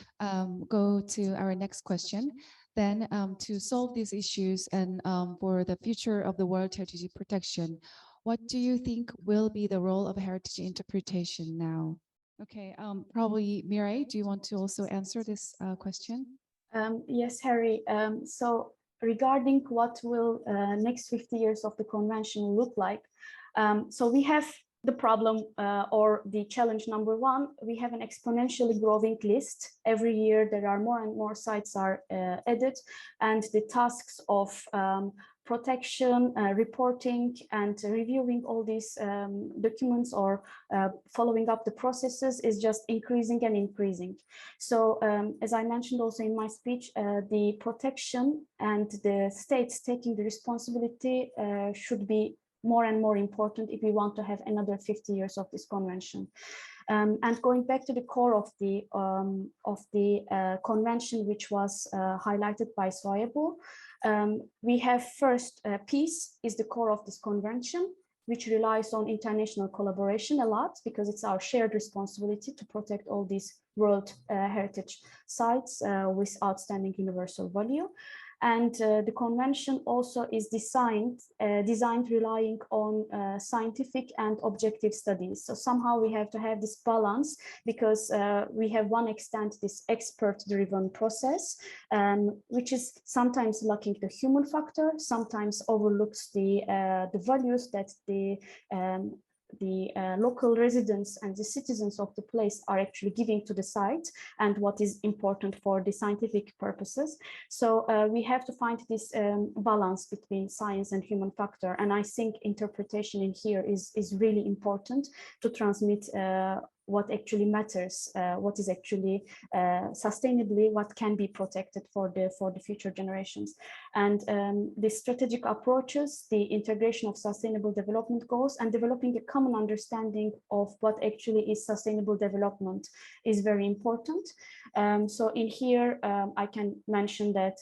go to our next question. Then to solve these issues and for the future of the World Heritage protection, what do you think will be the role of heritage interpretation now? Okay, probably Miray, do you want to also answer this question? Yes, Harry. So regarding what will next 50 years of the convention look like, so we have the problem or the challenge number one, we have an exponentially growing list. Every year there are more and more sites are added, and the tasks of protection, reporting, and reviewing all these documents or following up the processes is just increasing and increasing. So as I mentioned also in my speech, the protection and the states taking the responsibility should be more and more important if we want to have another 50 years of this convention. And going back to the core of the convention, which was highlighted by Souayibou, we have first peace is the core of this convention, which relies on international collaboration a lot because it's our shared responsibility to protect all these world heritage sites with outstanding universal value. And the convention also is designed relying on scientific and objective studies. So somehow we have to have this balance because we have one extent this expert-driven process, which is sometimes lacking the human factor, sometimes overlooks the values that the local residents and the citizens of the place are actually giving to the site and what is important for the scientific purposes. So we have to find this balance between science and human factor. And I think interpretation in here is really important to transmit what actually matters, what is actually sustainably, what can be protected for the future generations. And the strategic approaches, the integration of sustainable development goals and developing a common understanding of what actually is sustainable development is very important. So in here, I can mention that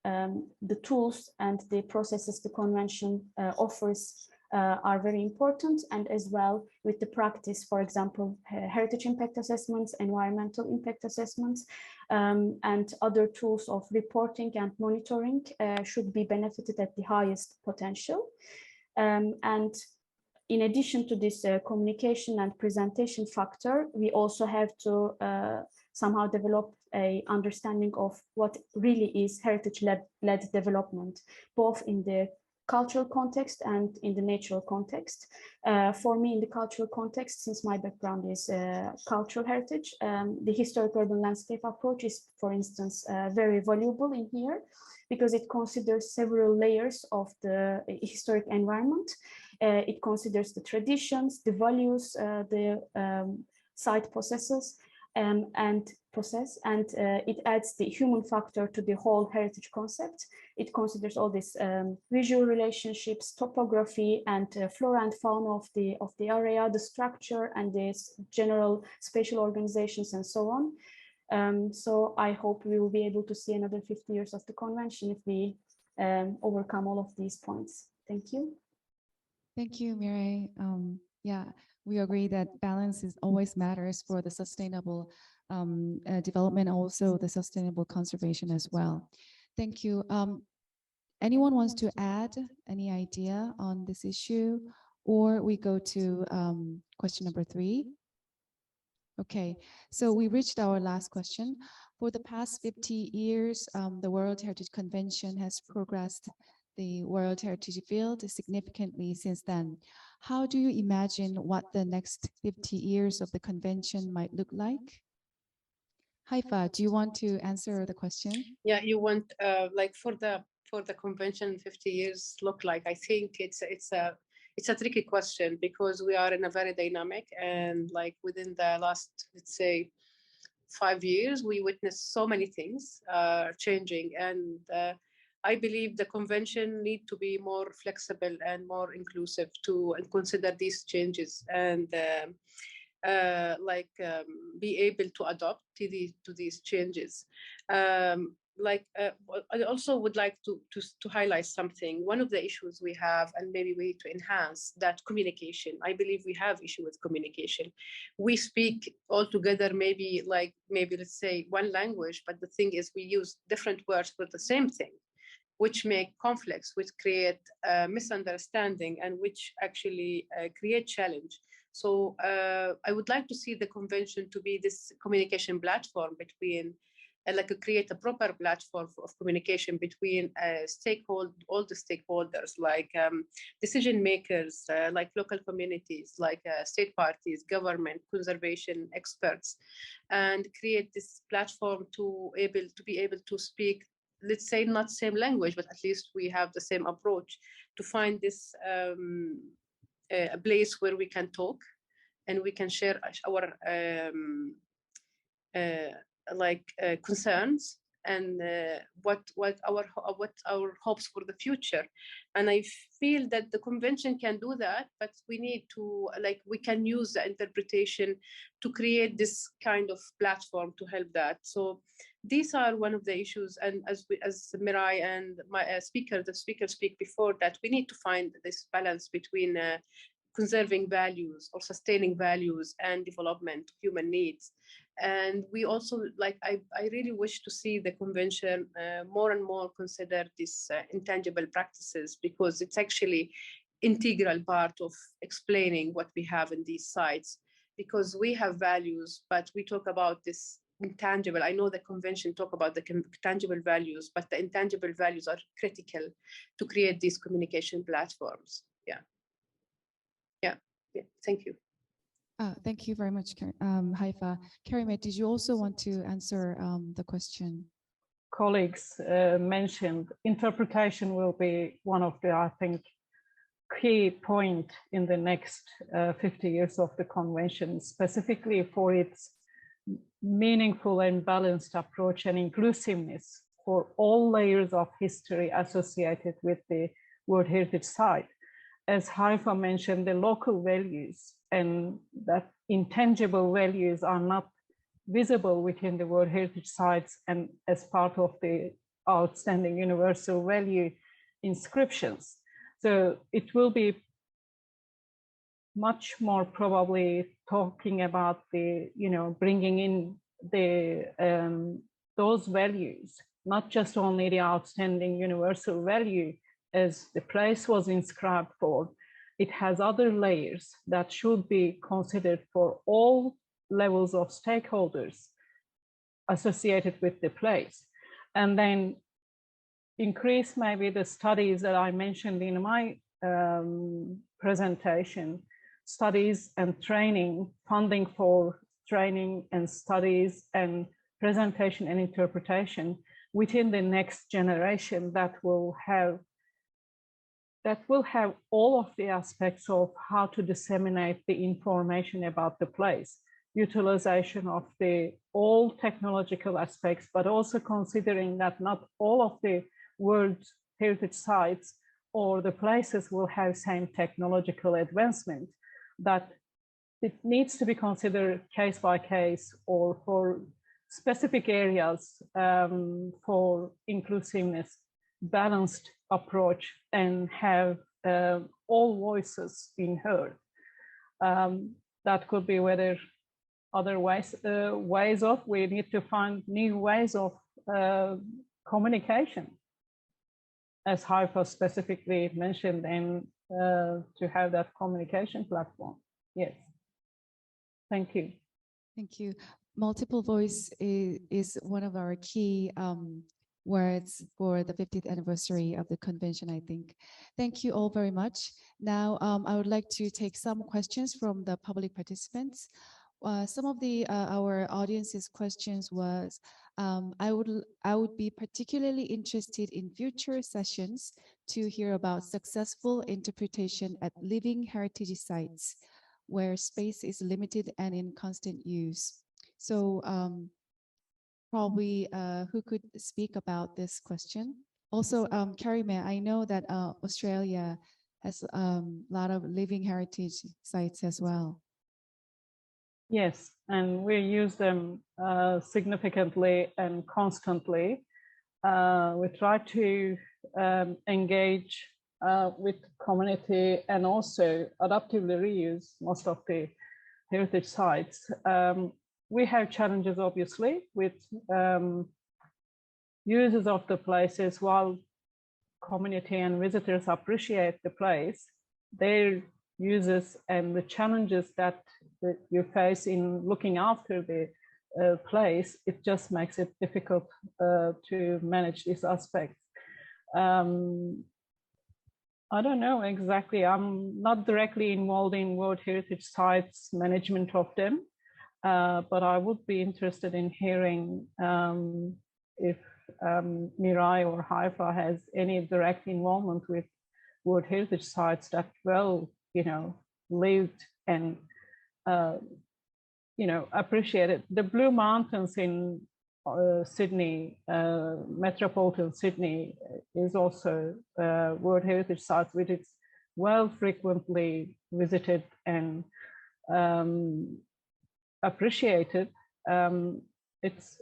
the tools and the processes the convention offers are very important, and as well with the practice, for example, heritage impact assessments, environmental impact assessments, and other tools of reporting and monitoring should be benefited at the highest potential. And in addition to this communication and presentation factor, we also have to somehow develop an understanding of what really is heritage-led development, both in the cultural context and in the natural context. For me, in the cultural context, since my background is cultural heritage, the historic urban landscape approach is, for instance, very valuable in here because it considers several layers of the historic environment. It considers the traditions, the values, the site processes, and it adds the human factor to the whole heritage concept. It considers all these visual relationships, topography, and flora and fauna of the area, the structure, and the general spatial organizations, and so on. So I hope we will be able to see another 50 years of the convention if we overcome all of these points. Thank you. Thank you, Miray. Yeah, we agree that balance always matters for the sustainable development, also the sustainable conservation as well. Thank you. Anyone wants to add any idea on this issue or we go to question number 3. Okay, so we reached our last question. For the past 50 years, the World Heritage Convention has progressed the World Heritage field significantly since then. How do you imagine what the next 50 years of the convention might look like? Haifaa, do you want to answer the question? Yeah, you want like for the convention 50 years look like? I think it's a tricky question because we are in a very dynamic, and like within the last, let's say, 5 years, we witnessed so many things changing, and I believe the convention need to be more flexible and more inclusive to consider these changes and be able to adapt to these changes. I also would like to highlight something. One of the issues we have, and maybe we need to enhance that communication. I believe we have issue with communication. We speak all together, maybe let's say one language, but the thing is we use different words for the same thing, which make conflicts, which create misunderstanding, and which actually create challenge. So I would like to see the convention to be this communication platform between, create a proper platform of communication between all the stakeholders, like decision makers, like local communities, like state parties, government, conservation experts, and create this platform to be able to speak, let's say, not same language, but at least we have the same approach to find this a place where we can talk and we can share our concerns and what our hopes for the future. And I feel that the convention can do that, but we need to we can use the interpretation to create this kind of platform to help that. So these are one of the issues, and as Miray and the speaker speak before, that we need to find this balance between conserving values or sustaining values and development of human needs. And we also, I really wish to see the convention more and more consider these intangible practices, because it's actually integral part of explaining what we have in these sites, because we have values, but we talk about this intangible. I know the convention talk about the tangible values, but the intangible values are critical to create these communication platforms. Yeah, thank you. Thank you very much, Haifaa. Kerime, did you also want to answer the question? Colleagues mentioned interpretation will be one of the, I think, key point in the next 50 years of the convention, specifically for its meaningful and balanced approach and inclusiveness for all layers of history associated with the World Heritage Site. As Haifaa mentioned, the local values and that intangible values are not visible within the World Heritage Sites and as part of the outstanding universal value inscriptions. So it will be much more probably talking about the, bringing in the those values, not just only the outstanding universal value as the place was inscribed for. It has other layers that should be considered for all levels of stakeholders associated with the place. And then increase maybe the studies that I mentioned in my presentation, studies and training, funding for training and studies and presentation and interpretation within the next generation that will have all of the aspects of how to disseminate the information about the place, utilization of all technological aspects, but also considering that not all of the World Heritage Sites or the places will have same technological advancement, that it needs to be considered case by case or for specific areas for inclusiveness, balanced approach, and have all voices being heard. That could be whether other ways of, we need to find new ways of communication, as Haifaa specifically mentioned, and to have that communication platform. Yes. Thank you. Thank you. Multiple voice is one of our key words for the 50th anniversary of the convention, I think. Thank you all very much. Now, I would like to take some questions from the public participants. Some of our audience's questions was, I would be particularly interested in future sessions to hear about successful interpretation at living heritage sites where space is limited and in constant use. So probably who could speak about this question? Also, Kerime, I know that Australia has a lot of living heritage sites as well. Yes, and we use them significantly and constantly. We try to engage with community and also adaptively reuse most of the heritage sites. We have challenges, obviously, with users of the places. While community and visitors appreciate the place, their users and the challenges that you face in looking after the place, it just makes it difficult to manage these aspects. I don't know exactly. I'm not directly involved in World Heritage Sites management of them, but I would be interested in hearing if Miray or Haifaa has any direct involvement with World Heritage Sites that well, lived and appreciated. The Blue Mountains in Sydney, metropolitan Sydney, is also World Heritage Site, which is well frequently visited and appreciated. It's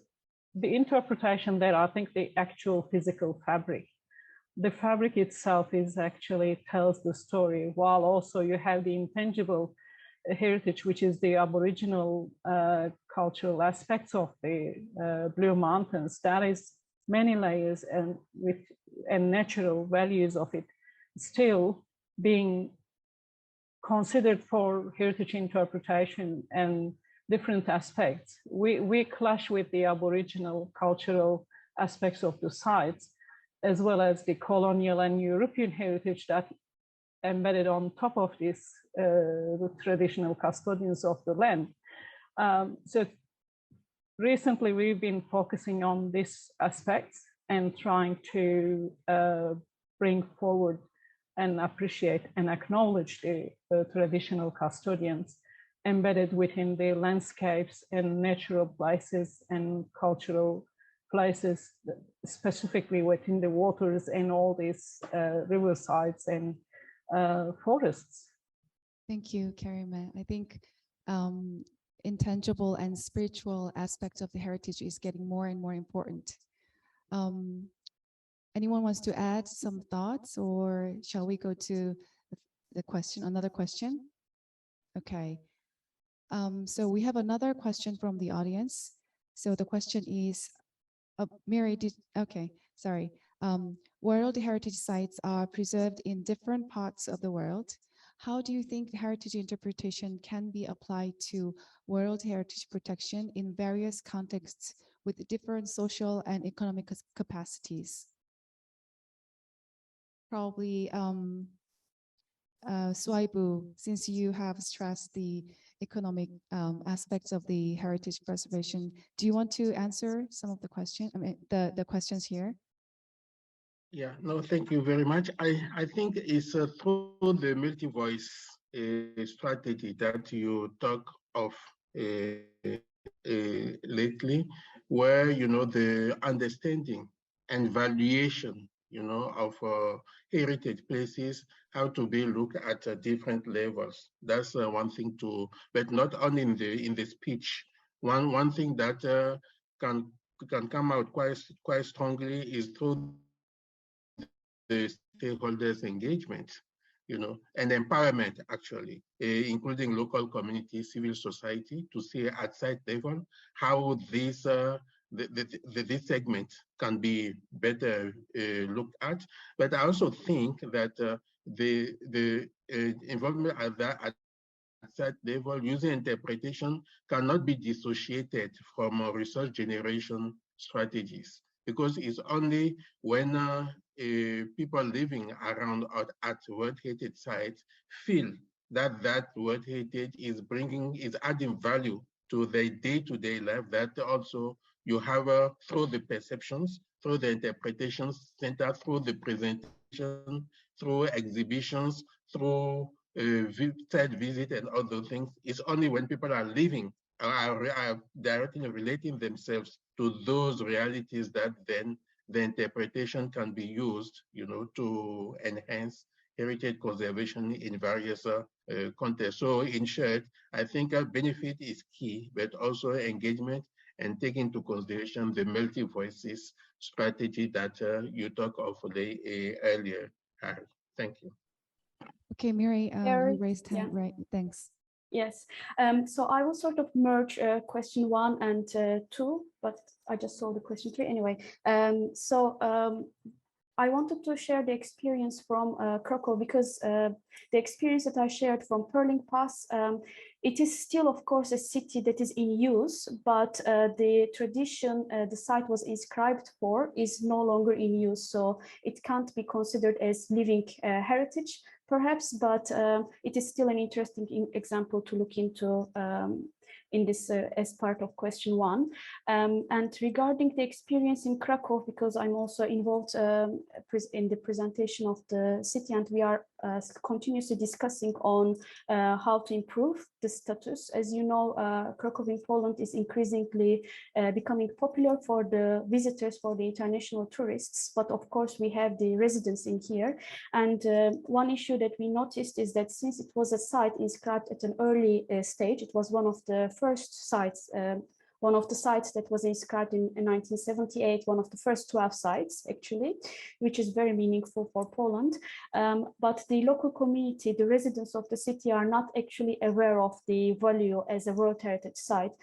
the interpretation there, I think the actual physical fabric. The fabric itself is actually tells the story, while also you have the intangible heritage, which is the Aboriginal cultural aspects of the Blue Mountains. That is many layers and natural values of it still being considered for heritage interpretation and different aspects. We clash with the Aboriginal cultural aspects of the sites, as well as the colonial and European heritage that embedded on top of this, the traditional custodians of the land. So recently we've been focusing on these aspects and trying to bring forward and appreciate and acknowledge the traditional custodians embedded within the landscapes and natural places and cultural places, specifically within the waters and all these riversides and forests. Thank you, Kerime. I think intangible and spiritual aspects of the heritage is getting more and more important. Anyone wants to add some thoughts, or shall we go to the question, another question? Okay. So we have another question from the audience. So the question is, Miray, sorry. World heritage sites are preserved in different parts of the world. How do you think heritage interpretation can be applied to world heritage protection in various contexts with different social and economic capacities? Probably Souayibou, since you have stressed the economic aspects of the heritage preservation, do you want to answer some of the questions? I mean, the questions here? Yeah, no, thank you very much. I think it's through the multi-voice strategy that you talk of lately, where, the understanding and valuation, of heritage places, how to be looked at different levels. That's one thing but not only in the speech. One thing that can come out quite strongly is through the stakeholders' engagement, and empowerment, actually, including local community, civil society, to see at site level how these this segment can be better looked at. But I also think that the involvement at that level, using interpretation cannot be dissociated from resource generation strategies, because it's only when people living around or at World Heritage sites feel that that World Heritage is adding value to their day-to-day life, that also you have through the perceptions, through the interpretations center, through the presentation, through exhibitions, through site visit and other things. It's only when people are living, are directly relating themselves to those realities that then the interpretation can be used, to enhance heritage conservation in various contexts. So in short, I think benefit is key, but also engagement and take into consideration the multi-voices strategy that you talked of earlier, Harry. Thank you. Okay, Miray, Harry, you raised hand, yeah. right? Thanks. Yes, so I will sort of merge question 1 and 2, but I just saw the question 3 anyway. I wanted to share the experience from Krakow, because the experience that I shared from 𝗕𝗿𝗶𝗴𝗶, it is still, of course, a city that is in use, but the tradition the site was inscribed for is no longer in use. So it can't be considered as living heritage, perhaps, but it is still an interesting example to look into in this as part of question 1. And regarding the experience in Krakow, because I'm also involved in the presentation of the city, and we are continuously discussing on how to improve the status. As you know, Krakow in Poland is increasingly becoming popular for the visitors, for the international tourists, but of course we have the residents in here. And one issue that we noticed is that since it was a site inscribed at an early stage, it was one of the first sites, one of the sites that was inscribed in 1978, one of the first 12 sites actually, which is very meaningful for Poland. But the local community, the residents of the city, are not actually aware of the value as a World Heritage Site.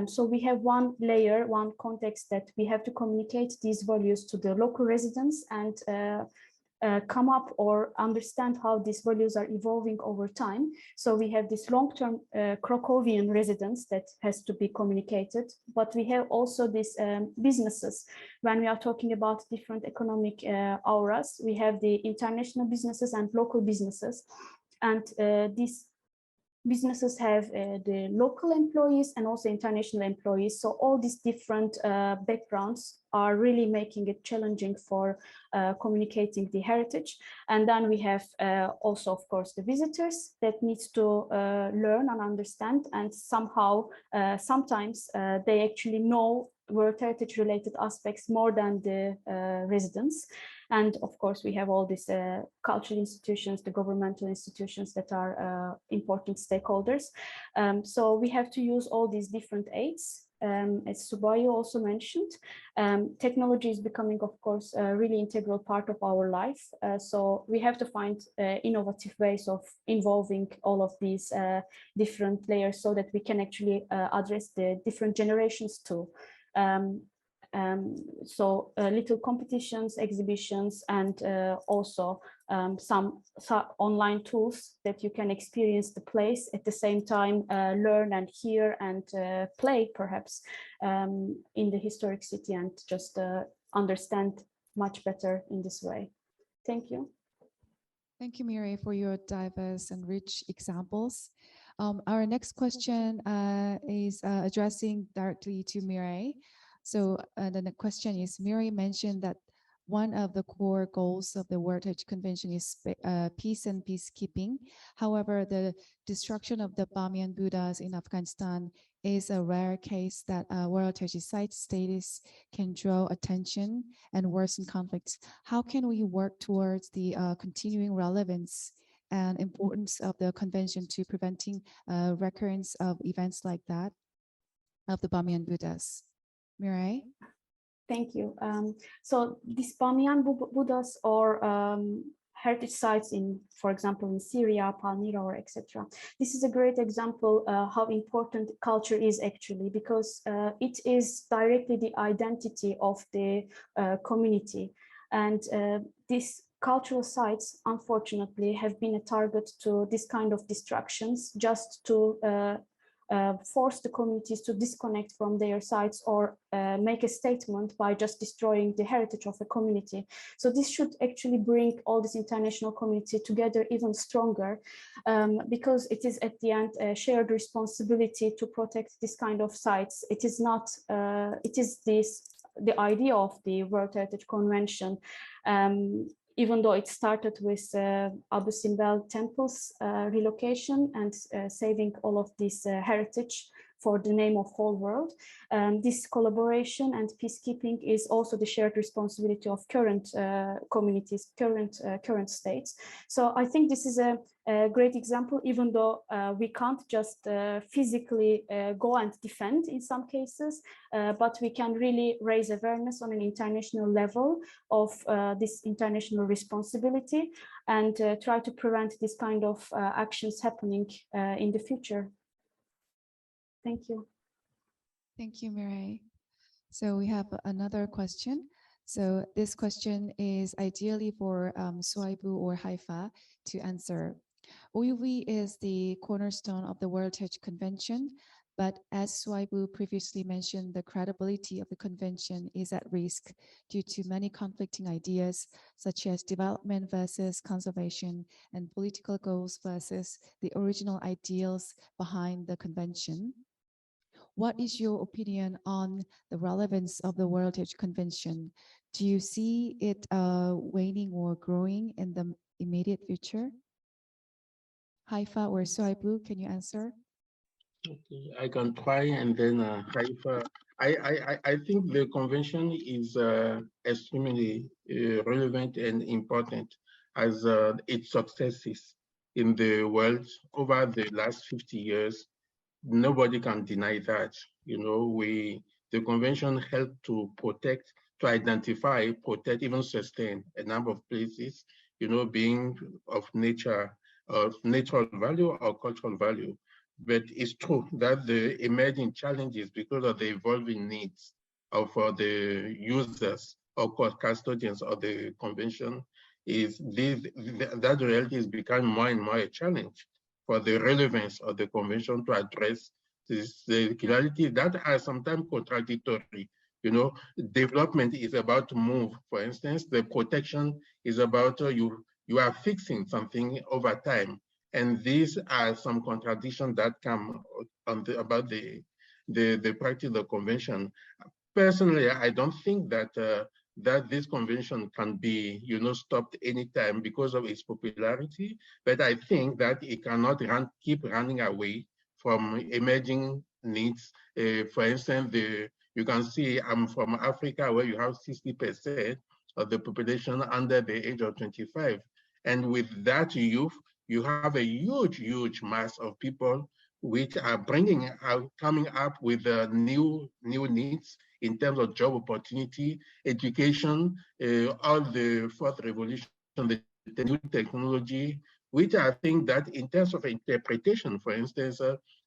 So we have one layer, one context that we have to communicate these values to the local residents and come up or understand how these values are evolving over time. So we have this long-term Krakowian residents that has to be communicated, but we have also these businesses. When we are talking about different economic auras, we have the international businesses and local businesses. And these businesses have the local employees and also international employees. So all these different backgrounds are really making it challenging for communicating the heritage. And then we have also, of course, the visitors that needs to learn and understand, and somehow, sometimes they actually know World Heritage related aspects more than the residents. And of course, we have all these cultural institutions, the governmental institutions that are important stakeholders. So we have to use all these different aids. As Souayibou also mentioned, technology is becoming, of course, a really integral part of our life. So we have to find innovative ways of involving all of these different layers so that we can actually address the different generations too. So little competitions, exhibitions, and also some online tools that you can experience the place at the same time, learn and hear and play perhaps in the historic city, and just understand much better in this way. Thank you. Thank you, Miray, for your diverse and rich examples. Our next question is addressing directly to Miray. So the question is, Miray mentioned that one of the core goals of the World Heritage Convention is peace and peacekeeping. However, the destruction of the Bamiyan Buddhas in Afghanistan is a rare case that World Heritage Site status can draw attention and worsen conflicts. How can we work towards the continuing relevance and importance of the convention to preventing recurrence of events like that of the Bamiyan Buddhas? Miray? Thank you. So these Bamiyan Buddhas or heritage sites in, for example, in Syria, Palmyra, or etc. This is a great example how important culture is actually, because it is directly the identity of the community. And these cultural sites, unfortunately, have been a target to this kind of distractions, just to force the communities to disconnect from their sites or make a statement by just destroying the heritage of a community. So this should actually bring all this international community together even stronger, because it is at the end a shared responsibility to protect this kind of sites. It is not, it is the idea of the World Heritage Convention, even though it started with Abu Simbel temple's relocation and saving all of this heritage for the name of whole world. This collaboration and peacekeeping is also the shared responsibility of current communities, current states. So I think this is a great example, even though we can't just physically go and defend in some cases, but we can really raise awareness on an international level of this international responsibility and try to prevent this kind of actions happening in the future. Thank you. Thank you, Miray. So we have another question. So this question is ideally for Souayibou or Haifaa to answer. OUV is the cornerstone of the World Heritage Convention, but as Souayibou previously mentioned, the credibility of the convention is at risk due to many conflicting ideas, such as development versus conservation and political goals versus the original ideals behind the convention. What is your opinion on the relevance of the World Heritage Convention? Do you see it waning or growing in the immediate future? Haifaa or Souayibou, can you answer? Okay, I can try, and then Haifaa. I think the convention is extremely relevant and important as its successes in the world over the last 50 years. Nobody can deny that. You know, the convention helped to protect, to identify, protect, even sustain a number of places, you know, being of nature, of natural value or cultural value. But it's true that the emerging challenges because of the evolving needs of the users or custodians of the convention is that reality is becoming more and more a challenge for the relevance of the convention to address the reality that are sometimes contradictory. You know, development is about to move. For instance, the protection is about you are fixing something over time. And these are some contradictions that come on about the practice of the convention. Personally, I don't think that that this convention can be, you know, stopped anytime because of its popularity. But I think that it cannot keep running away from emerging needs. For instance, you can see I'm from Africa, where you have 60% of the population under the age of 25. And with that youth, you have a huge mass of people which are coming up with new needs in terms of job opportunity, education, all the fourth revolution, the new technology, which I think that in terms of interpretation, for instance,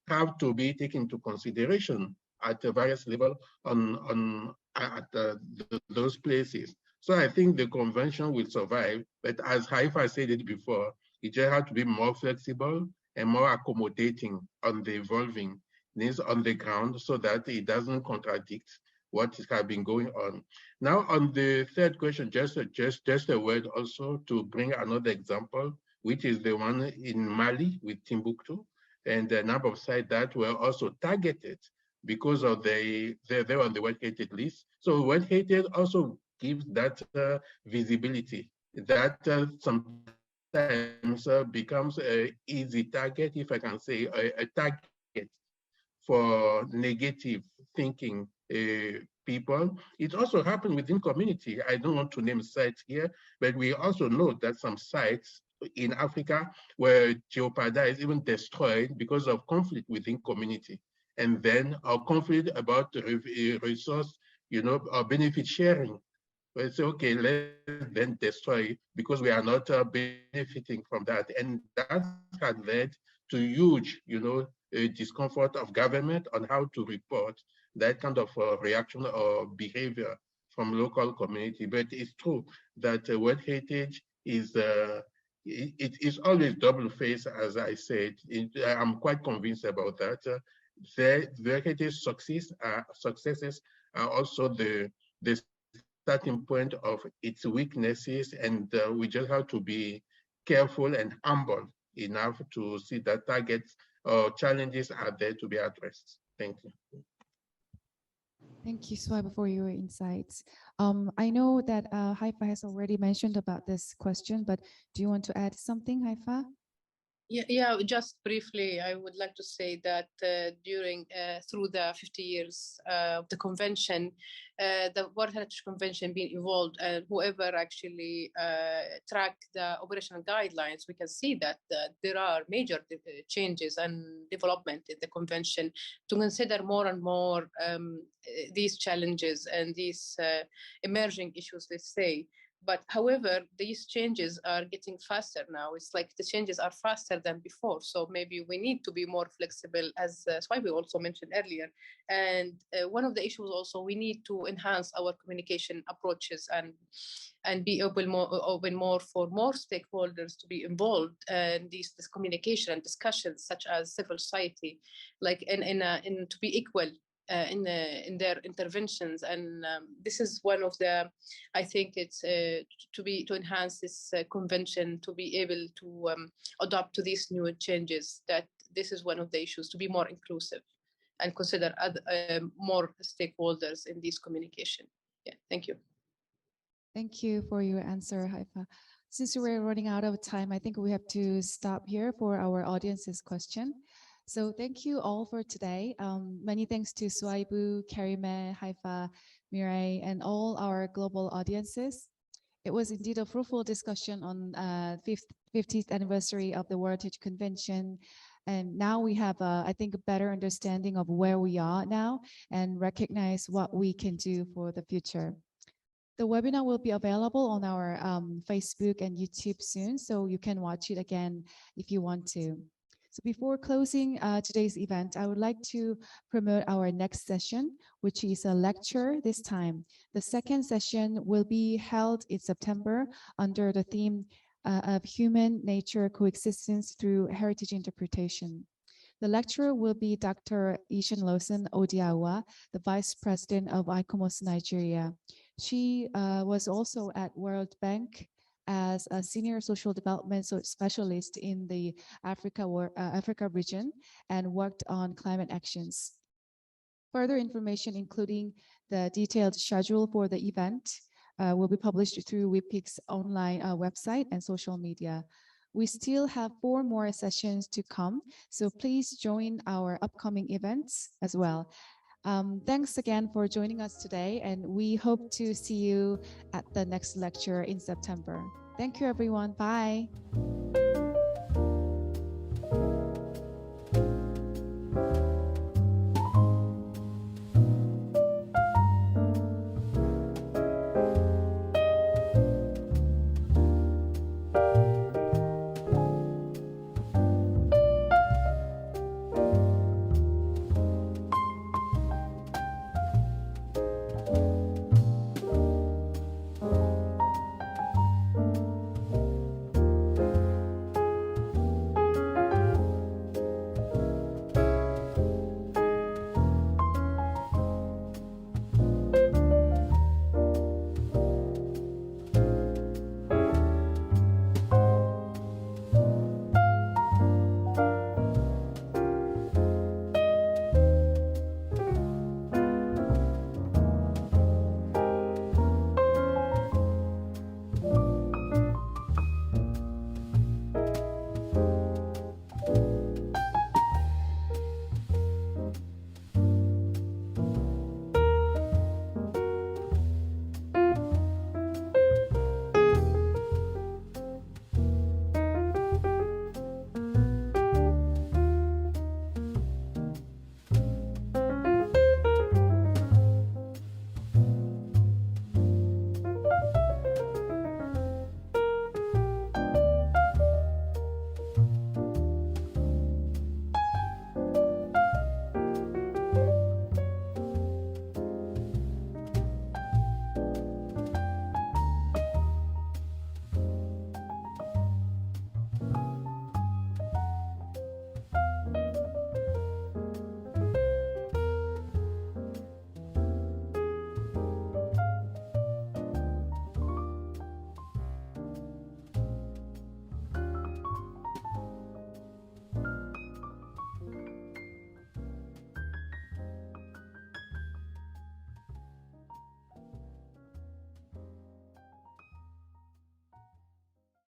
have to be taken into consideration at various levels those places. So I think the convention will survive, but as Haifaa said it before, it just has to be more flexible and more accommodating on the evolving needs on the ground so that it doesn't contradict what has been going on. Now, on the third question, just a word also to bring another example, which is the one in Mali with Timbuktu, and a number of sites that were also targeted because of they're on the World Heritage list. So World Heritage also gives that visibility that sometimes becomes an easy target, if I can say, a target for negative thinking people. It also happened within community. I don't want to name sites here, but we also know that some sites in Africa were jeopardized, even destroyed because of conflict within community. And then our conflict about resource, you know, our benefit sharing But it's okay, let's then destroy because we are not benefiting from that. And that had led to huge, discomfort of government on how to report that kind of reaction or behavior from local community. But it's true that World Heritage is it is always double-faced, as I said. I'm quite convinced about that. The heritage successes are also the starting point of its weaknesses, and we just have to be careful and humble enough to see that targets or challenges are there to be addressed. Thank you. Thank you, Souayibou, for your insights. I know that Haifaa has already mentioned about this question, but do you want to add something, Haifaa? Yeah, just briefly, I would like to say that through the 50 years of the convention, the World Heritage Convention being evolved, and whoever actually tracked the operational guidelines, we can see that there are major changes and development in the convention to consider more and more these challenges and these emerging issues, let's say. But however, these changes are getting faster now. It's like the changes are faster than before. So maybe we need to be more flexible, as Souayibou also mentioned earlier. And one of the issues also, we need to enhance our communication approaches and be open more for more stakeholders to be involved in this communication and discussions, such as civil society, like in to be equal in their interventions. And this is one of the, I think it's to enhance this convention, to be able to adapt to these new changes, that this is one of the issues, to be more inclusive and consider more stakeholders in this communication. Yeah, thank you. Thank you for your answer, Haifaa. Since we're running out of time, I think we have to stop here for our audience's question. So thank you all for today. Many thanks to Souayibou, Kerime, Haifaa, Miray, and all our global audiences. It was indeed a fruitful discussion on 50th anniversary of the World Heritage Convention. And now we have, I think, a better understanding of where we are now and recognize what we can do for the future. The webinar will be available on our Facebook and YouTube soon, so you can watch it again if you want to. So before closing today's event, I would like to promote our next session, which is a lecture this time. The second session will be held in September under the theme of human-nature coexistence through heritage interpretation. The lecturer will be Dr. 𝗕𝗿𝗶𝗴𝗶𝗴𝗴, the Vice President of ICOMOS Nigeria. She was also at World Bank as a senior social development specialist in the Africa region and worked on climate actions. Further information, including the detailed schedule for the event, will be published through WHIPIC's online website and social media. We still have 4 more sessions to come, so please join our upcoming events as well. Thanks again for joining us today, and we hope to see you at the next lecture in September. Thank you, everyone. Bye.